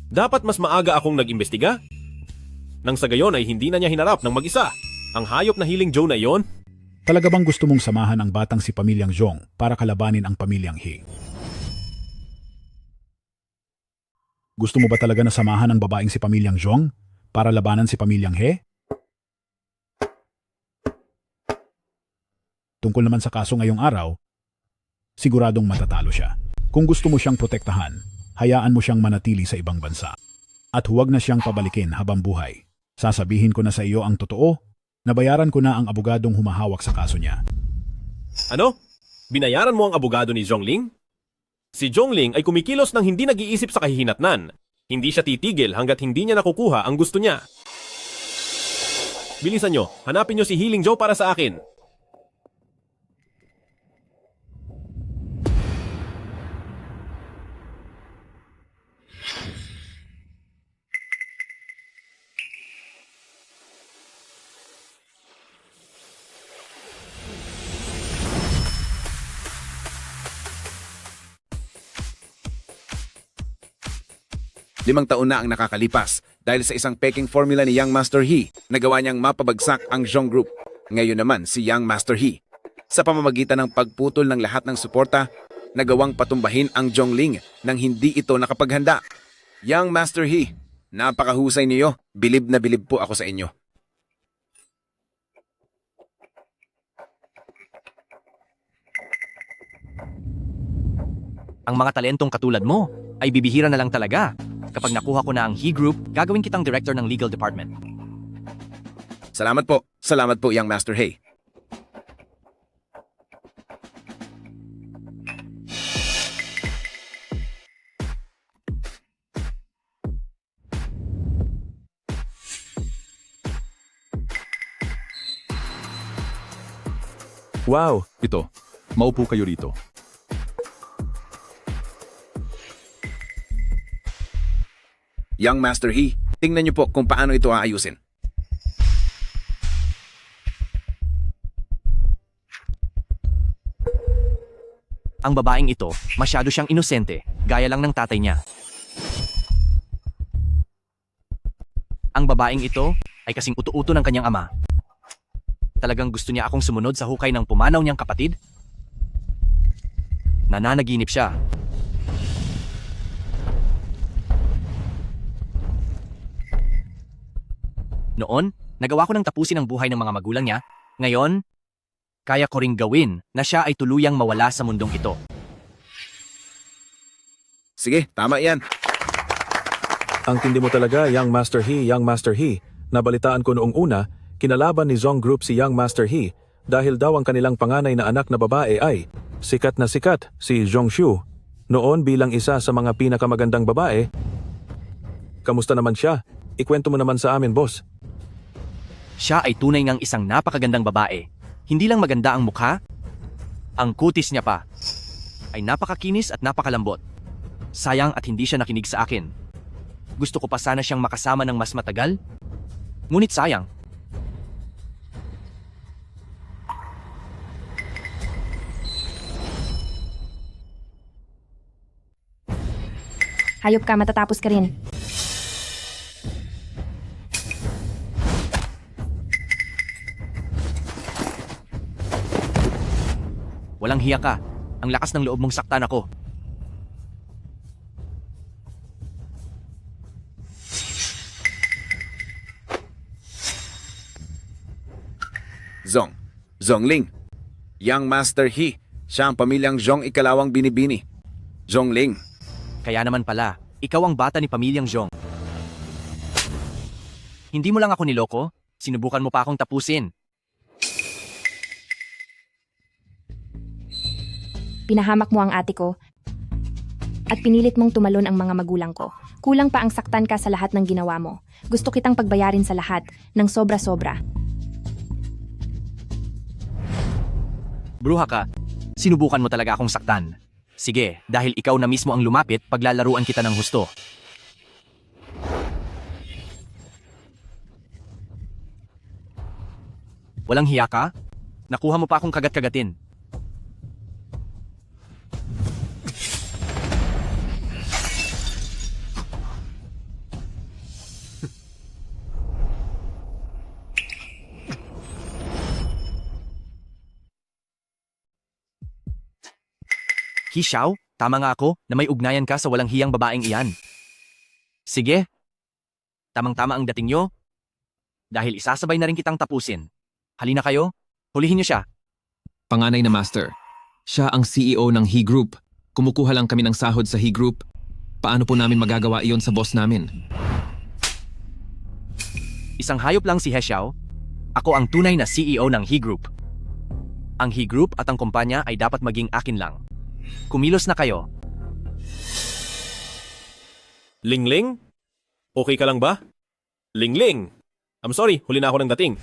Dapat mas maaga akong nag-imbestiga. Nang sa gayon ay hindi na niya hinarap ng mag-isa. Ang hayop na Healing Joe na iyon? Talaga bang gusto mong samahan ang batang si Pamilyang Zhong para kalabanin ang Pamilyang He? Gusto mo ba talaga na samahan ang babaeng si Pamilyang Zhong para labanan si Pamilyang He? Tungkol naman sa kaso ngayong araw, siguradong matatalo siya. Kung gusto mo siyang protektahan, hayaan mo siyang manatili sa ibang bansa. At huwag na siyang pabalikin habang buhay. Sasabihin ko na sa iyo ang totoo, nabayaran ko na ang abogadong humahawak sa kaso niya. Ano? Binayaran mo ang abogado ni Zhongling? Si Zhongling ay kumikilos nang hindi nag-iisip sa kahihinatnan. Hindi siya titigil hanggat hindi niya nakukuha ang gusto niya. Bilisan nyo, hanapin nyo si Healing Joe para sa akin. Limang taon na ang nakakalipas dahil sa isang peking formula ni Young Master He, nagawa niyang mapabagsak ang Zhong Group. Ngayon naman si Young Master He, sa pamamagitan ng pagputol ng lahat ng suporta, nagawang patumbahin ang Zhongling nang hindi ito nakapaghanda. Young Master He, napakahusay niyo. Bilib na bilib po ako sa inyo. Ang mga talentong katulad mo ay bibihira na lang talaga. Kapag nakuha ko na ang He Group, gagawin kitang director ng legal department. Salamat po. Salamat po, Young Master He. Wow! Ito, maupo kayo rito. Young Master He, tingnan niyo po kung paano ito aayusin. Ang babaeng ito, masyado siyang inosente, gaya lang ng tatay niya. Ang babaeng ito ay kasing uto-uto ng kanyang ama. Talagang gusto niya akong sumunod sa hukay ng pumanaw niyang kapatid? Nananaginip siya. Noon, nagawa ko ng tapusin ang buhay ng mga magulang niya. Ngayon, kaya ko ring gawin na siya ay tuluyang mawala sa mundong ito. Sige, tama yan. Ang tindi mo talaga, Young Master He, Young Master He. Nabalitaan ko noong una, kinalaban ni Zhong Group si Young Master He dahil daw ang kanilang panganay na anak na babae ay sikat na sikat, si Zhong Shu. Noon bilang isa sa mga pinakamagandang babae. Kamusta naman siya? Ikwento mo naman sa amin, boss. Siya ay tunay ngang isang napakagandang babae. Hindi lang maganda ang mukha, ang kutis niya pa ay napakakinis at napakalambot. Sayang at hindi siya nakinig sa akin. Gusto ko pa sana siyang makasama ng mas matagal, ngunit sayang. Hayop ka, matatapos ka rin. Walang hiya ka. Ang lakas ng loob mong saktan ako. Zhongling. Young Master He, siya ang pamilyang Zhong ikalawang binibini. Zhongling. Kaya naman pala, ikaw ang bata ni pamilyang Zhong. Hindi mo lang ako niloko, sinubukan mo pa akong tapusin. Pinahamak mo ang ate ko at pinilit mong tumalon ang mga magulang ko. Kulang pa ang saktan ka sa lahat ng ginawa mo. Gusto kitang pagbayarin sa lahat ng sobra-sobra. Bruha ka, sinubukan mo talaga akong saktan. Sige, dahil ikaw na mismo ang lumapit, paglalaruan kita ng husto. Walang hiya ka? Nakuha mo pa akong kagat-kagatin. Hishaw, tama nga ako na may ugnayan ka sa walang hiyang babaeng iyan. Sige. Tamang-tama ang dating nyo. Dahil isasabay na rin kitang tapusin. Halina kayo, hulihin niyo siya. Panganay na master. Siya ang CEO ng He Group. Kumukuha lang kami ng sahod sa He Group. Paano po namin magagawa iyon sa boss namin? Isang hayop lang si Hishaw. Ako ang tunay na CEO ng He Group. Ang He Group at ang kumpanya ay dapat maging akin lang. Kumilos na kayo. Lingling? Okay ka lang ba? Lingling! I'm sorry, huli na ako ng dating.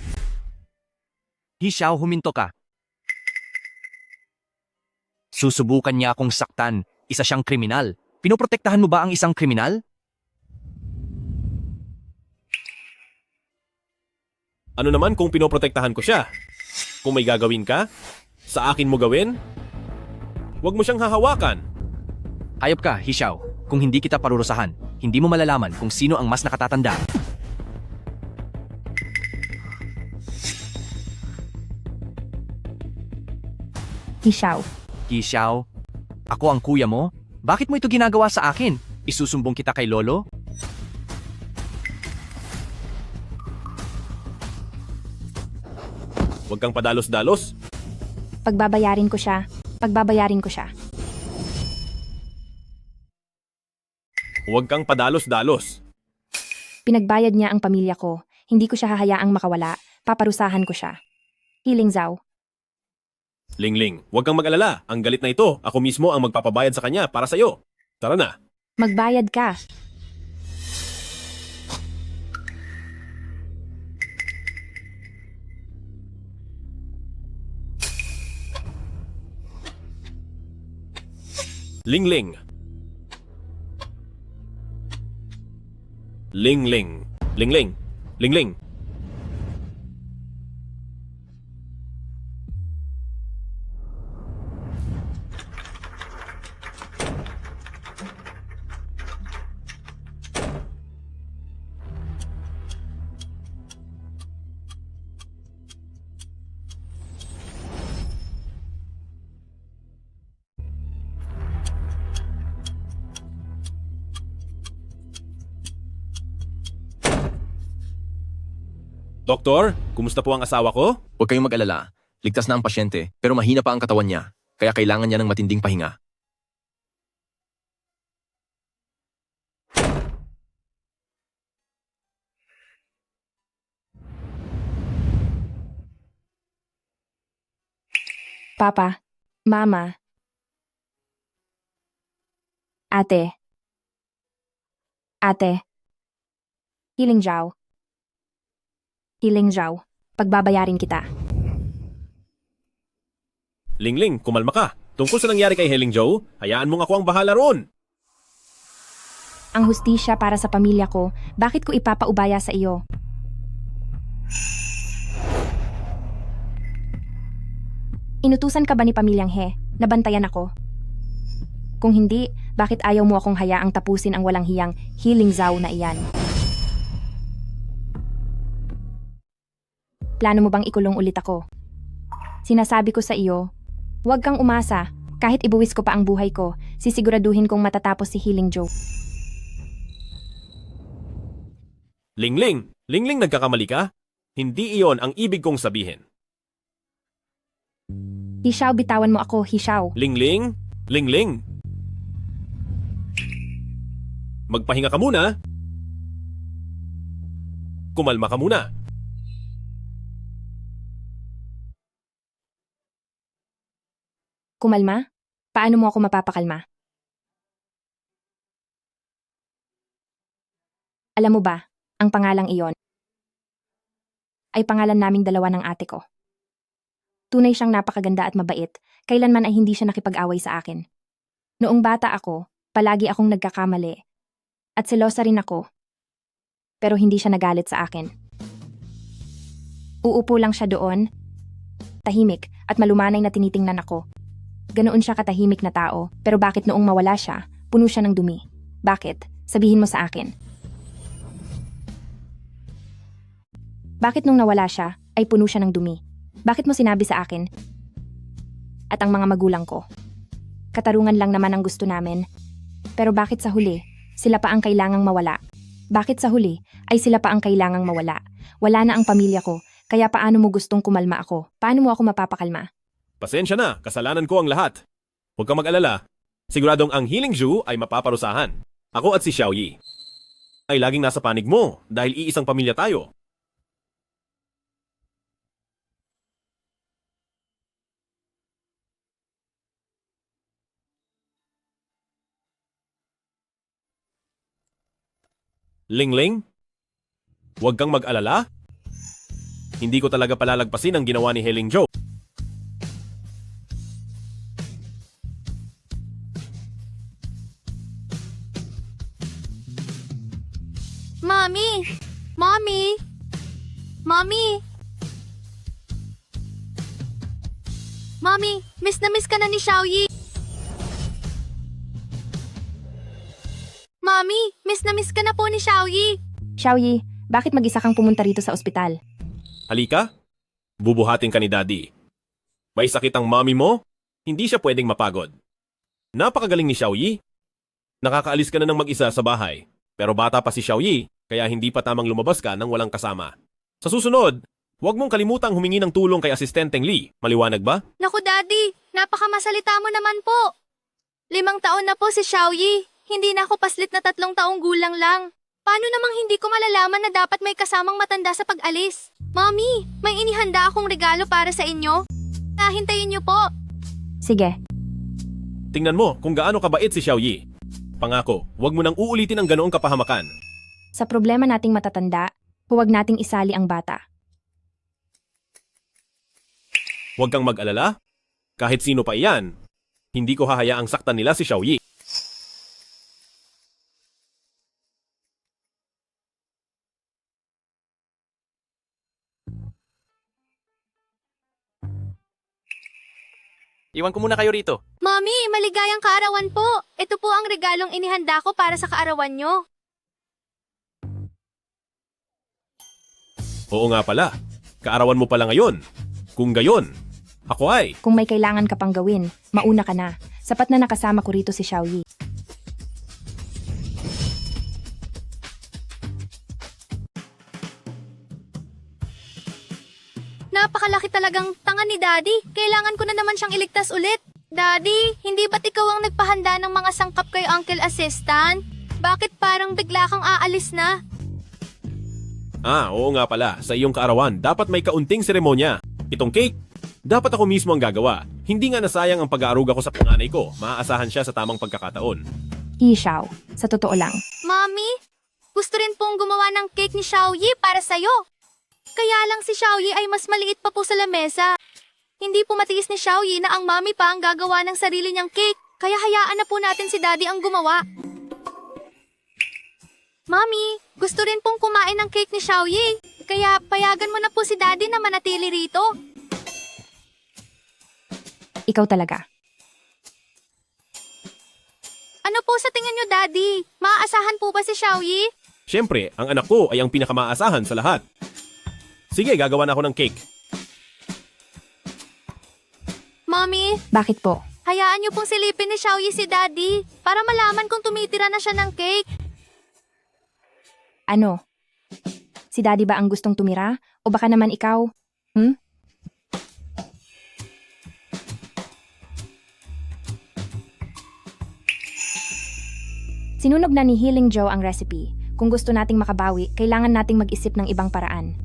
Hishaw, huminto ka. Susubukan niya akong saktan. Isa siyang kriminal. Pinoprotektahan mo ba ang isang kriminal? Ano naman kung pinoprotektahan ko siya? Kung may gagawin ka, sa akin mo gawin? Huwag mo siyang hahawakan. Hayop ka, Hishaw. Kung hindi kita parurusahan, hindi mo malalaman kung sino ang mas nakatatanda. Hishaw. Hishaw, ako ang kuya mo? Bakit mo ito ginagawa sa akin? Isusumbong kita kay Lolo? Huwag kang padalos-dalos. Pagbabayarin ko siya. Pagbabayarin ko siya. Huwag kang padalos-dalos. Pinagbayad niya ang pamilya ko. Hindi ko siya hahayaang makawala. Paparusahan ko siya. Healing Zhao. Lingling, huwag kang mag-alala. Ang galit na ito, ako mismo ang magpapabayad sa kanya para sa'yo. Tara na. Magbayad ka. Lingling. Lingling. Lingling. Lingling. Doktor, kumusta po ang asawa ko? Huwag kayong mag-alala. Ligtas na ang pasyente, pero mahina pa ang katawan niya. Kaya kailangan niya ng matinding pahinga. Papa. Mama. Ate. Ate. Healing Zhao. Healing Zhao. Pagbabayarin kita. Lingling, kumalma ka. Tungkol sa nangyari kay Heling Zhao, hayaan mong ako ang bahala roon. Ang hustisya para sa pamilya ko, bakit ko ipapaubaya sa iyo? Inutusan ka ba ni Pamilyang He? Nabantayan ako? Kung hindi, bakit ayaw mo akong hayaang tapusin ang walang hiyang Healing Zhao na iyan? Plano mo bang ikulong ulit ako? Sinasabi ko sa iyo, huwag kang umasa. Kahit ibuwis ko pa ang buhay ko, sisiguraduhin kong matatapos si Healing Zhao. Lingling, Lingling, nagkakamali ka? Hindi iyon ang ibig kong sabihin. Hishaw, bitawan mo ako, Hishaw. Lingling, Lingling. Magpahinga ka muna. Kumalma ka muna. Kumalma? Paano mo ako mapapakalma? Alam mo ba, ang pangalang iyon ay pangalan naming dalawa ng ate ko. Tunay siyang napakaganda at mabait, kailanman ay hindi siya nakipag-away sa akin. Noong bata ako, palagi akong nagkakamali. At selosa rin ako. Pero hindi siya nagalit sa akin. Uupo lang siya doon, tahimik at malumanay na tinitingnan ako. Ganoon siya katahimik na tao, pero bakit noong mawala siya, puno siya ng dumi? Bakit? Sabihin mo sa akin. Bakit nung nawala siya, ay puno siya ng dumi? Bakit mo sinabi sa akin? At ang mga magulang ko? Katarungan lang naman ang gusto namin. Pero bakit sa huli, sila pa ang kailangang mawala? Bakit sa huli, ay sila pa ang kailangang mawala? Wala na ang pamilya ko, kaya paano mo gustong kumalma ako? Paano mo ako mapapakalma? Pasensya na, kasalanan ko ang lahat. Huwag kang mag-alala. Siguradong ang Healing Zhu ay mapaparusahan. Ako at si Xiaoyi ay laging nasa panig mo dahil iisang pamilya tayo. Lingling? Huwag kang mag-alala. Hindi ko talaga palalagpasin ang ginawa ni Heling Zhou. Mommy! Mommy! Mommy! Mommy, miss na miss ka na ni Xiaoyi. Mommy, miss na miss ka na po ni Xiaoyi. Xiaoyi, bakit mag-isa kang pumunta rito sa ospital? Halika, bubuhatin ka ni Daddy. May sakit ang mommy mo? Hindi siya pwedeng mapagod. Napakagaling ni Xiaoyi. Nakakaalis ka na ng mag-isa sa bahay. Pero bata pa si Xiaoyi, kaya hindi pa tamang lumabas ka nang walang kasama. Sa susunod, huwag mong kalimutang humingi ng tulong kay Asistenteng Lee. Maliwanag ba? Naku Daddy, napakamasalita mo naman po. 5 taon na po si Xiaoyi. Hindi na ako paslit na 3 taong gulang lang. Paano namang hindi ko malalaman na dapat may kasamang matanda sa pag-alis? Mommy, may inihanda akong regalo para sa inyo. Hintayin niyo po. Sige. Tingnan mo kung gaano kabait si Xiaoyi. Pangako, huwag mo nang uulitin ang ganoong kapahamakan. Sa problema nating matatanda, huwag nating isali ang bata. Huwag kang mag-alala. Kahit sino pa iyan, hindi ko hahayaang saktan nila si Xiaoyi. Iwan ko muna kayo rito. Mommy, maligayang kaarawan po. Ito po ang regalong inihanda ko para sa kaarawan nyo. Oo nga pala. Kaarawan mo pala ngayon. Kung gayon, ako ay... Kung may kailangan ka pang gawin, mauna ka na. Sapat na nakasama ko rito si Xiaoyi. Napakalaki talagang tanga ni Daddy. Kailangan ko na naman siyang iligtas ulit. Daddy, hindi ba't ikaw ang nagpahanda ng mga sangkap kay Uncle Assistant? Bakit parang bigla kang aalis na? Oo nga pala. Sa iyong kaarawan, dapat may kaunting seremonya. Itong cake, dapat ako mismo ang gagawa. Hindi nga nasayang ang pag-aaruga ko sa panganay ko. Maaasahan siya sa tamang pagkakataon. Xiao, sa totoo lang. Mommy, gusto rin pong gumawa ng cake ni Xiaoyi para sa'yo. Kaya lang si Xiaoyi ay mas maliit pa po sa lamesa. Hindi po matiis ni Xiaoyi na ang mami pa ang gagawa ng sarili niyang cake. Kaya hayaan na po natin si Daddy ang gumawa. Mami, gusto rin pong kumain ng cake ni Xiaoyi. Kaya payagan mo na po si Daddy na manatili rito. Ikaw talaga. Ano po sa tingin niyo, Daddy? Maaasahan po ba si Xiaoyi? Siyempre, ang anak ko ay ang pinakamaasahan sa lahat. Sige, gagawa na ako ng cake. Mommy, Bakit po? hayaan niyo pong silipin ni Xiaoyi si Daddy para malaman kung tumitira na siya ng cake. Ano? Si Daddy ba ang gustong tumira? O baka naman ikaw? Sinunog na ni Healing Zhou ang recipe. Kung gusto nating makabawi, kailangan nating mag-isip ng ibang paraan.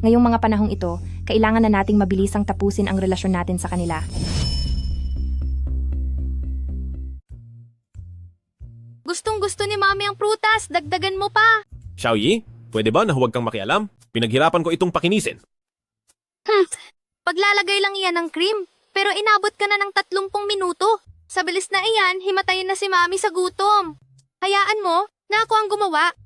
Ngayong mga panahong ito, kailangan na nating mabilisang tapusin ang relasyon natin sa kanila. Gustong-gusto ni Mami ang prutas, dagdagan mo pa. Xiaoyi, pwede ba na huwag kang makialam? Pinaghirapan ko itong pakinisin. Paglalagay lang iyan ng cream, pero inabot ka na ng 30 minuto. Sa bilis na iyan, himatayin na si Mami sa gutom. Hayaan mo na ako ang gumawa.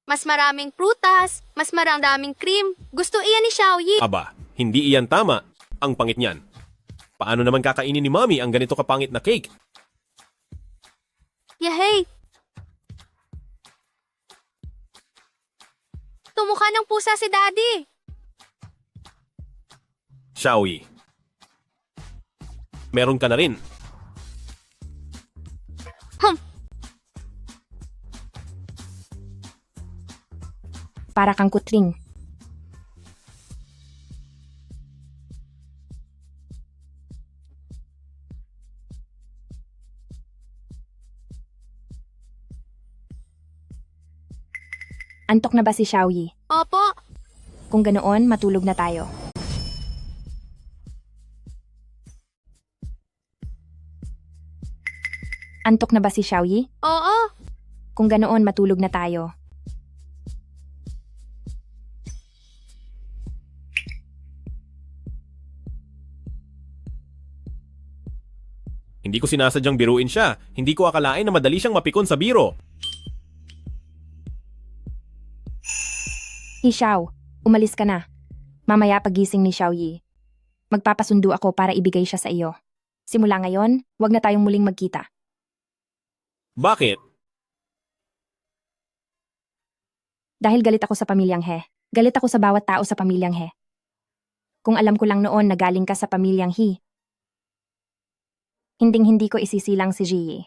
Mas maraming prutas, mas maraming cream. Gusto iyan ni Xiaoyi. Aba, hindi iyan tama. Ang pangit niyan. Paano naman kakainin ni Mami ang ganito kapangit na cake? Yahey! Tumukha ng pusa si Daddy. Xiaoyi. Meron ka na rin. Para kang kutring. Antok na ba si Xiaoyi? Opo. Kung ganoon, matulog na tayo. Antok na ba si Xiaoyi? Oo. Kung ganoon, matulog na tayo. Hindi ko sinasadyang biruin siya. Hindi ko akalain na madali siyang mapikon sa biro. Xiao, umalis ka na. Mamaya pagising ni Xiaoyi. Magpapasundo ako para ibigay siya sa iyo. Simula ngayon, wag na tayong muling magkita. Bakit? Dahil galit ako sa pamilyang He. Galit ako sa bawat tao sa pamilyang He. Kung alam ko lang noon na galing ka sa pamilyang He, hinding-hindi ko isisilang si Ji.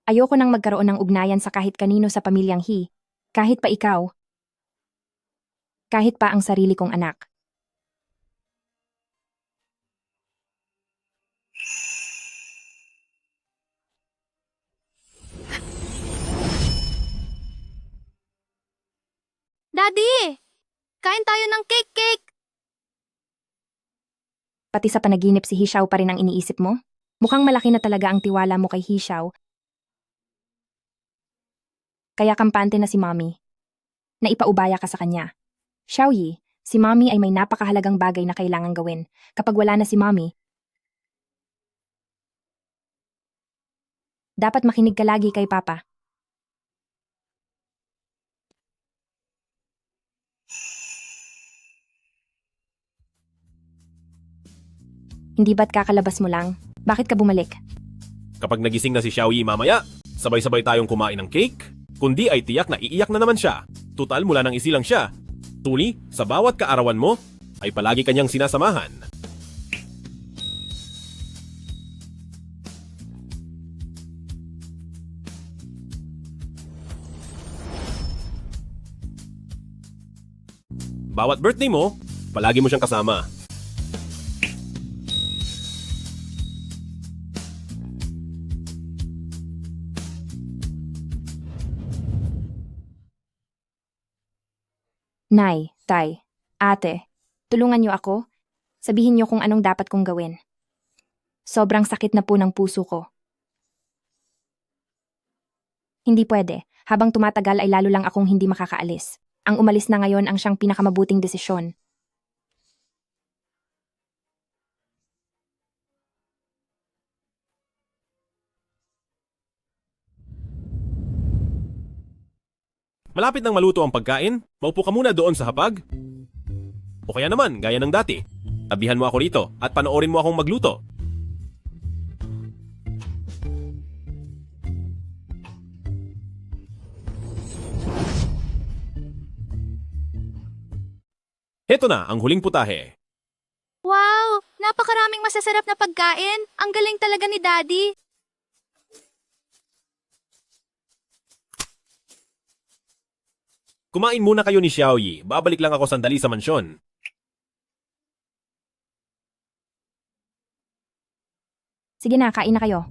Ayoko nang magkaroon ng ugnayan sa kahit kanino sa pamilyang He, kahit pa ikaw, kahit pa ang sarili kong anak. Daddy! Kain tayo ng cake! Pati sa panaginip si Xiao pa rin ang iniisip mo? Mukhang malaki na talaga ang tiwala mo kay Xiao. Kaya kampante na si Mommy. Naipaubaya ka sa kanya. Xiaoyi, si Mommy ay may napakahalagang bagay na kailangang gawin. Kapag wala na si Mommy, dapat makinig ka lagi kay Papa. Hindi ba't kakalabas mo lang? Bakit ka bumalik? Kapag nagising na si Xiaoyi mamaya, sabay-sabay tayong kumain ng cake. Kundi ay tiyak na iiyak na naman siya. Tutal mula nang isilang siya. Tuli, sa bawat kaarawan mo, ay palagi kanyang sinasamahan. Bawat birthday mo, palagi mo siyang kasama. Nay, Tay, Ate, tulungan niyo ako. Sabihin niyo kung anong dapat kong gawin. Sobrang sakit na po ng puso ko. Hindi pwede. Habang tumatagal ay lalo lang akong hindi makakaalis. Ang umalis na ngayon ang siyang pinakamabuting desisyon. Malapit nang maluto ang pagkain, maupo ka muna doon sa hapag. O kaya naman, gaya ng dati, tabihan mo ako rito at panoorin mo akong magluto. Heto na ang huling putahe. Wow! Napakaraming masasarap na pagkain. Ang galing talaga ni Daddy. Kumain muna kayo ni Xiaoyi. Babalik lang ako sandali sa mansyon. Sige na, kain na kayo.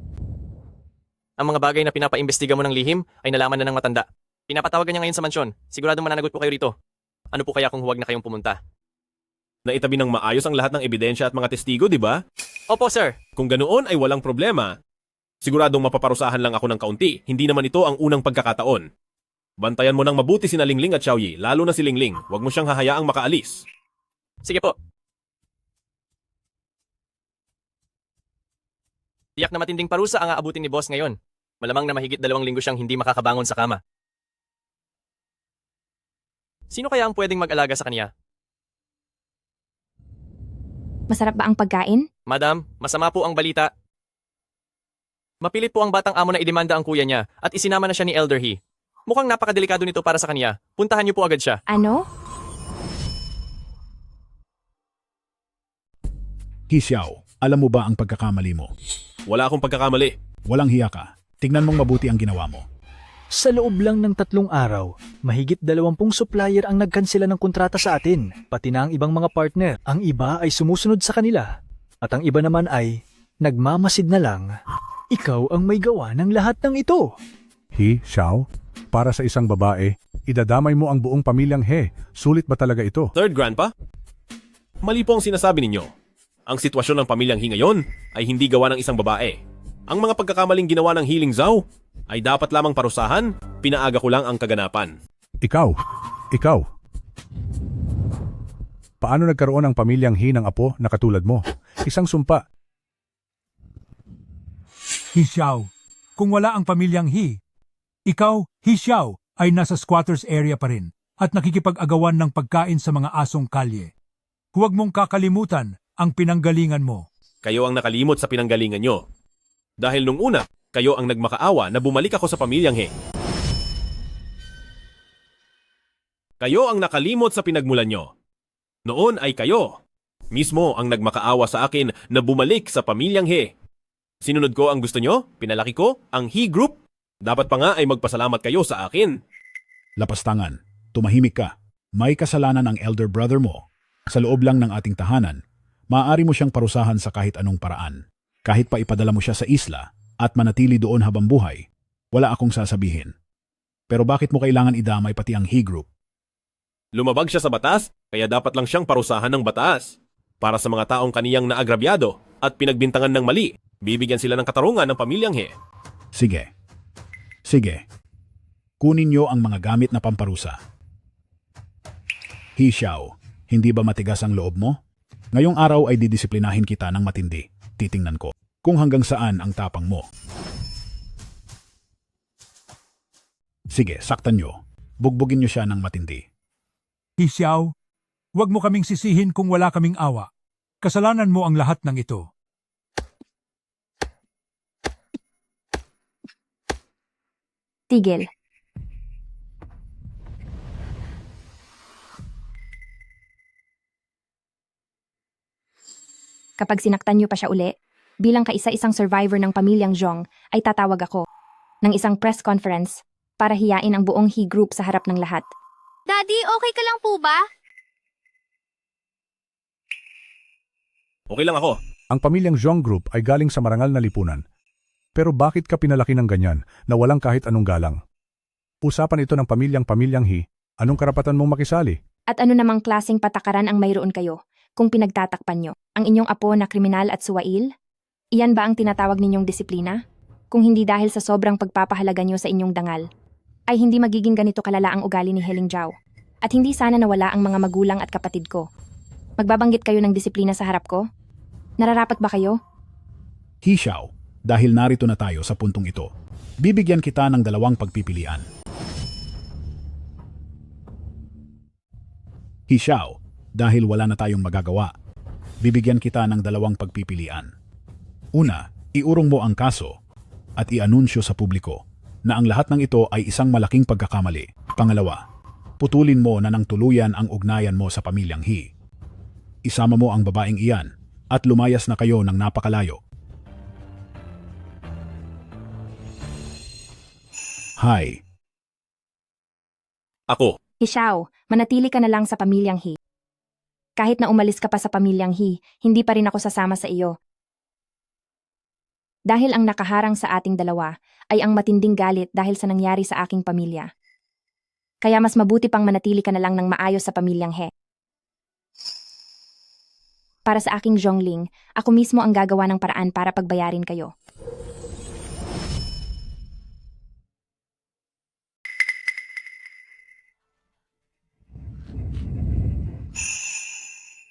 Ang mga bagay na pinapaimbestiga mo ng lihim ay nalaman na ng matanda. Pinapatawagan niya ngayon sa mansyon. Siguradong mananagot po kayo rito. Ano po kaya kung huwag na kayong pumunta? Naitabi ng maayos ang lahat ng ebidensya at mga testigo, di ba? Opo, sir. Kung ganoon ay walang problema. Siguradong mapaparusahan lang ako ng kaunti. Hindi naman ito ang unang pagkakataon. Bantayan mo nang mabuti sina Lingling at Xiaoyi, lalo na si Lingling. Huwag mo siyang hahayaang makaalis. Sige po. Tiyak na matinding parusa ang aabutin ni boss ngayon. Malamang na mahigit 2 linggo siyang hindi makakabangon sa kama. Sino kaya ang pwedeng mag-alaga sa kanya? Masarap ba ang pagkain? Madam, masama po ang balita. Mapilit po ang batang amo na idemanda ang kuya niya at isinama na siya ni Elder He. Mukhang napakadelikado nito para sa kanya. Puntahan niyo po agad siya. Ano? He Xiao, alam mo ba ang pagkakamali mo? Wala akong pagkakamali. Walang hiya ka. Tignan mong mabuti ang ginawa mo. Sa loob lang ng 3 araw, mahigit 20 supplier ang nagkansela ng kontrata sa atin, pati na ang ibang mga partner. Ang iba ay sumusunod sa kanila, at ang iba naman ay nagmamasid na lang. Ikaw ang may gawa ng lahat ng ito. He, Xiao, para sa isang babae, idadamay mo ang buong pamilyang He. Sulit ba talaga ito? Third Grandpa? Mali po ang sinasabi ninyo. Ang sitwasyon ng pamilyang He ngayon ay hindi gawa ng isang babae. Ang mga pagkakamaling ginawa ng Healing Zhao ay dapat lamang parusahan, pinaaga ko lang ang kaganapan. Ikaw. Paano nagkaroon ang pamilyang He ng apo na katulad mo? Isang sumpa. He Xiao, kung wala ang pamilyang He, ikaw, He Xiao, ay nasa squatters area pa rin at nakikipag-agawan ng pagkain sa mga asong kalye. Huwag mong kakalimutan ang pinanggalingan mo. Kayo ang nakalimot sa pinanggalingan nyo. Dahil nung una, kayo ang nagmakaawa na bumalik ako sa pamilyang He. Kayo ang nakalimot sa pinagmulan nyo. Noon ay kayo mismo ang nagmakaawa sa akin na bumalik sa pamilyang He. Sinunod ko ang gusto nyo, pinalaki ko ang He Group. Dapat pa nga ay magpasalamat kayo sa akin. Lapastangan, tumahimik ka. May kasalanan ang elder brother mo. Sa loob lang ng ating tahanan, maaari mo siyang parusahan sa kahit anong paraan. Kahit pa ipadala mo siya sa isla at manatili doon habang buhay, wala akong sasabihin. Pero bakit mo kailangan idamay pati ang He Group? Lumabag siya sa batas, kaya dapat lang siyang parusahan ng batas. Para sa mga taong kaniyang naagrabyado at pinagbintangan ng mali, bibigyan sila ng katarungan ng pamilyang He. Sige. Kunin niyo ang mga gamit na pamparusa. He Xiao, hindi ba matigas ang loob mo? Ngayong araw ay didisiplinahin kita ng matindi. Titingnan ko kung hanggang saan ang tapang mo. Sige, saktan niyo. Bugbugin niyo siya ng matindi. He Xiao, huwag mo kaming sisihin kung wala kaming awa. Kasalanan mo ang lahat ng ito. Tigil. Kapag sinaktan niyo pa siya uli, bilang kaisa-isang survivor ng pamilyang Zhong, ay tatawag ako ng isang press conference para hiyain ang buong He Group sa harap ng lahat. Daddy, okay ka lang po ba? Okay lang ako. Ang pamilyang Zhong Group ay galing sa marangal na lipunan. Pero bakit ka pinalaki ng ganyan na walang kahit anong galang? Usapan ito ng pamilyang He. Anong karapatan mong makisali? At ano namang klaseng patakaran ang mayroon kayo kung pinagtatakpan nyo ang inyong apo na kriminal at suwail? Iyan ba ang tinatawag ninyong disiplina? Kung hindi dahil sa sobrang pagpapahalaga nyo sa inyong dangal, ay hindi magiging ganito kalala ang ugali ni Heling Zhao. At hindi sana nawala ang mga magulang at kapatid ko. Magbabanggit kayo ng disiplina sa harap ko? Nararapat ba kayo? He Xiao, dahil narito na tayo sa puntong ito, bibigyan kita ng 2 pagpipilian. He Xiao, dahil wala na tayong magagawa, bibigyan kita ng 2 pagpipilian. Una, iurong mo ang kaso at i-anunsyo sa publiko na ang lahat ng ito ay isang malaking pagkakamali. Pangalawa, putulin mo na ng tuluyan ang ugnayan mo sa pamilyang He. Isama mo ang babaeng iyan at lumayas na kayo ng napakalayo. Hi. Ako. He Xiao, manatili ka na lang sa pamilyang He. Kahit na umalis ka pa sa pamilyang He, hindi pa rin ako sasama sa iyo. Dahil ang nakaharang sa ating dalawa ay ang matinding galit dahil sa nangyari sa aking pamilya. Kaya mas mabuti pang manatili ka na lang ng maayos sa pamilyang He. Para sa aking Zhongling, ako mismo ang gagawa ng paraan para pagbayarin kayo.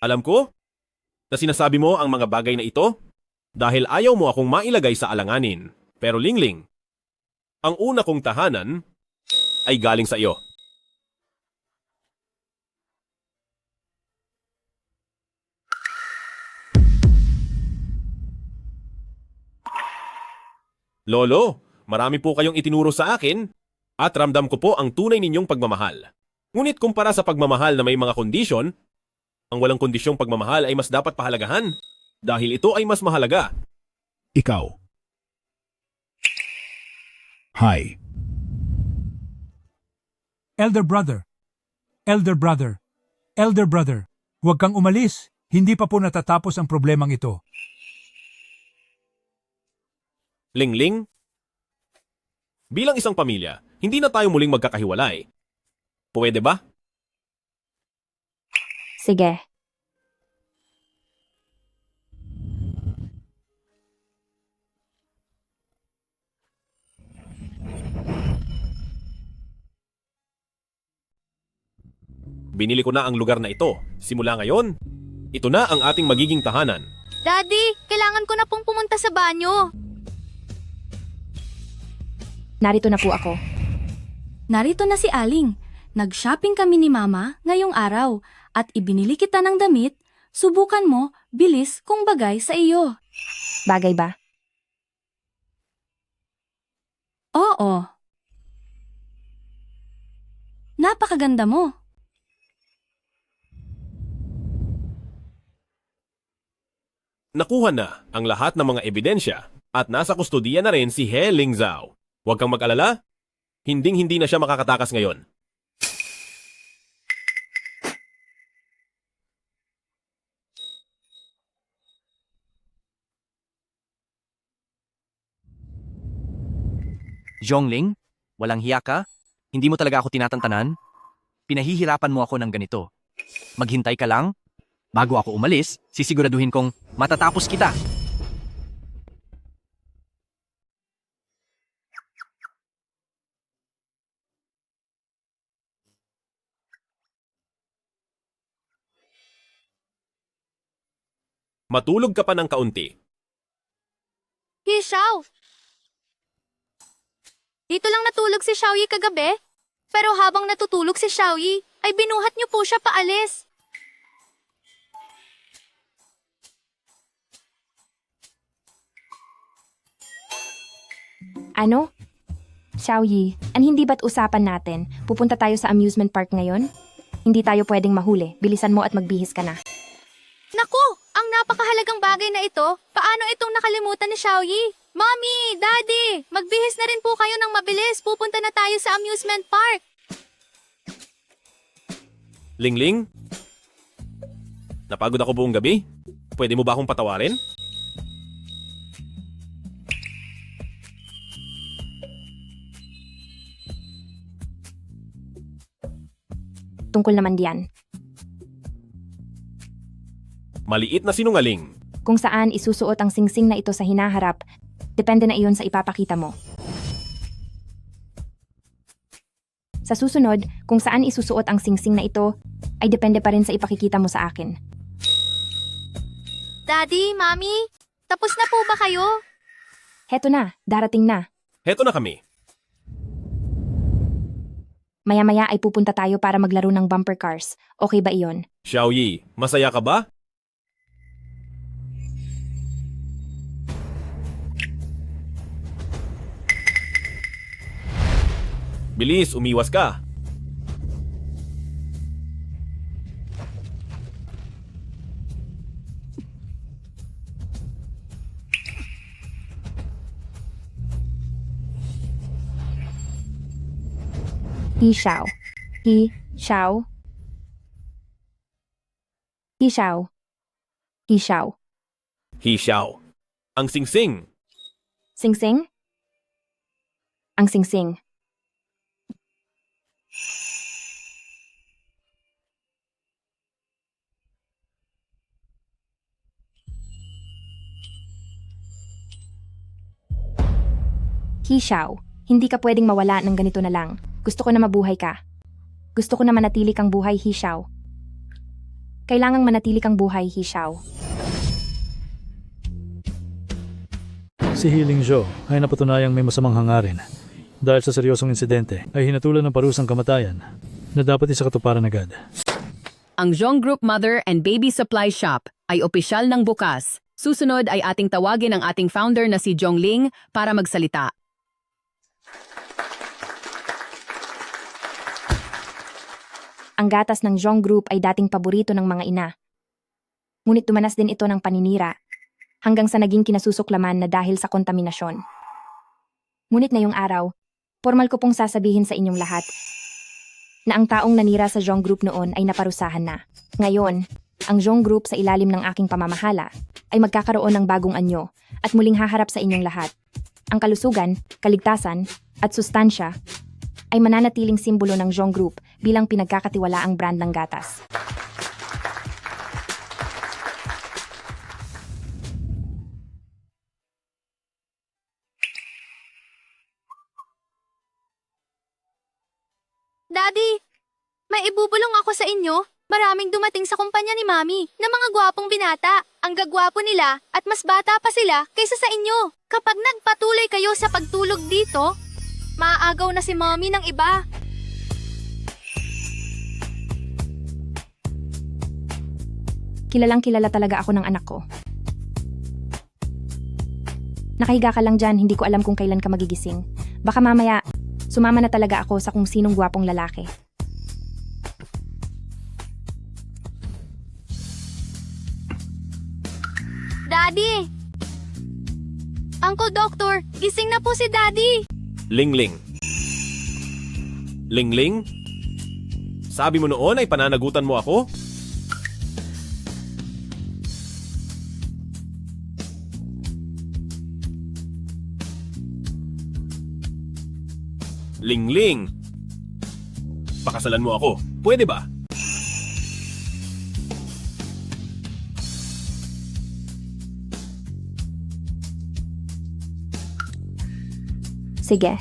Alam ko na sinasabi mo ang mga bagay na ito dahil ayaw mo akong mailagay sa alanganin. Pero Lingling, ang una kong tahanan ay galing sa iyo. Lolo, marami po kayong itinuro sa akin at ramdam ko po ang tunay ninyong pagmamahal. Ngunit kumpara sa pagmamahal na may mga kondisyon, ang walang kondisyong pagmamahal ay mas dapat pahalagahan dahil ito ay mas mahalaga. Ikaw. Hi. Elder brother, elder brother, elder brother, huwag kang umalis. Hindi pa po natatapos ang problemang ito. Lingling, bilang isang pamilya, hindi na tayo muling magkakahiwalay. Pwede ba? Sige. Binili ko na ang lugar na ito. Simula ngayon, ito na ang ating magiging tahanan. Daddy, kailangan ko na pong pumunta sa banyo. Narito na po ako. Narito na si Aling. Nag-shopping kami ni Mama ngayong araw at ibinili kita ng damit. Subukan mo, bilis kung bagay sa iyo. Bagay ba? Oo. Napakaganda mo. Nakuha na ang lahat ng mga ebidensya at nasa kustodiya na rin si He Lingzao. Huwag kang mag-alala, hinding-hindi na siya makakatakas ngayon. Zhongling, walang hiya ka? Hindi mo talaga ako tinatantanan? Pinahihirapan mo ako ng ganito. Maghintay ka lang. Bago ako umalis, sisiguraduhin kong matatapos kita. Matulog ka pa ng kaunti. Xiao! Dito lang natulog si Xiaoyi kagabi. Pero habang natutulog si Xiaoyi, ay binuhat niyo po siya paalis. Ano? Xiaoyi, hindi ba't usapan natin? Pupunta tayo sa amusement park ngayon? Hindi tayo pwedeng mahuli. Bilisan mo at magbihis ka na. Naku! Ang napakahalagang bagay na ito, paano itong nakalimutan ni Xiaoyi? Mommy! Daddy! Magbihis na rin po kayo ng mabilis. Pupunta na tayo sa amusement park. Lingling? Napagod ako buong gabi? Pwede mo ba akong patawarin? Tungkol naman diyan. Maliit na sinungaling. Kung saan isusuot ang singsing na ito sa hinaharap, depende na iyon sa ipapakita mo. Sa susunod, kung saan isusuot ang singsing na ito, ay depende pa rin sa ipakikita mo sa akin. Daddy, Mommy, tapos na po ba kayo? Heto na, darating na. Heto na kami. Maya-maya ay pupunta tayo para maglaro ng bumper cars. Okay ba iyon? Xiaoyi, masaya ka ba? Bilis, umiwas ka. Xiao. Xiao. Xiao. Xiao. Xiao. Ang singsing. Singsing? Ang singsing. Xiao, hindi ka pwedeng mawala ng ganito na lang. Gusto ko na mabuhay ka. Gusto ko na manatili kang buhay, Xiao. Kailangang manatili kang buhay, Hixiao. Si Healing Zhou ay napatunayang may masamang hangarin. Dahil sa seryosong insidente ay hinatulan ng parusang kamatayan na dapat isakatuparan agad. Ang Zhong Group Mother and Baby Supply Shop ay opisyal ng bukas. Susunod ay ating tawagin ang ating founder na si Zhong Ling para magsalita. Ang gatas ng Zhong Group ay dating paborito ng mga ina. Ngunit dumanas din ito ng paninira, hanggang sa naging kinasusuklaman na dahil sa kontaminasyon. Ngunit ngayong araw, formal ko pong sasabihin sa inyong lahat na ang taong nanira sa Zhong Group noon ay naparusahan na. Ngayon, ang Zhong Group sa ilalim ng aking pamamahala ay magkakaroon ng bagong anyo at muling haharap sa inyong lahat. Ang kalusugan, kaligtasan, at sustansya ay mananatiling simbolo ng Zhong Group bilang pinagkakatiwalaang brand ng gatas. Daddy, may ibubulong ako sa inyo. Maraming dumating sa kumpanya ni Mami na mga gwapong binata. Ang gagwapo nila at mas bata pa sila kaysa sa inyo. Kapag nagpatuloy kayo sa pagtulog dito, maaagaw na si Mami ng iba. Kilalang kilala talaga ako ng anak ko. Nakahiga ka lang dyan, hindi ko alam kung kailan ka magigising. Baka mamaya, sumama na talaga ako sa kung sinong gwapong lalaki. Daddy! Uncle Doctor, gising na po si Daddy! Lingling. Lingling? Sabi mo noon ay pananagutan mo ako? Lingling. Pakasalan mo ako. Pwede ba? Sige,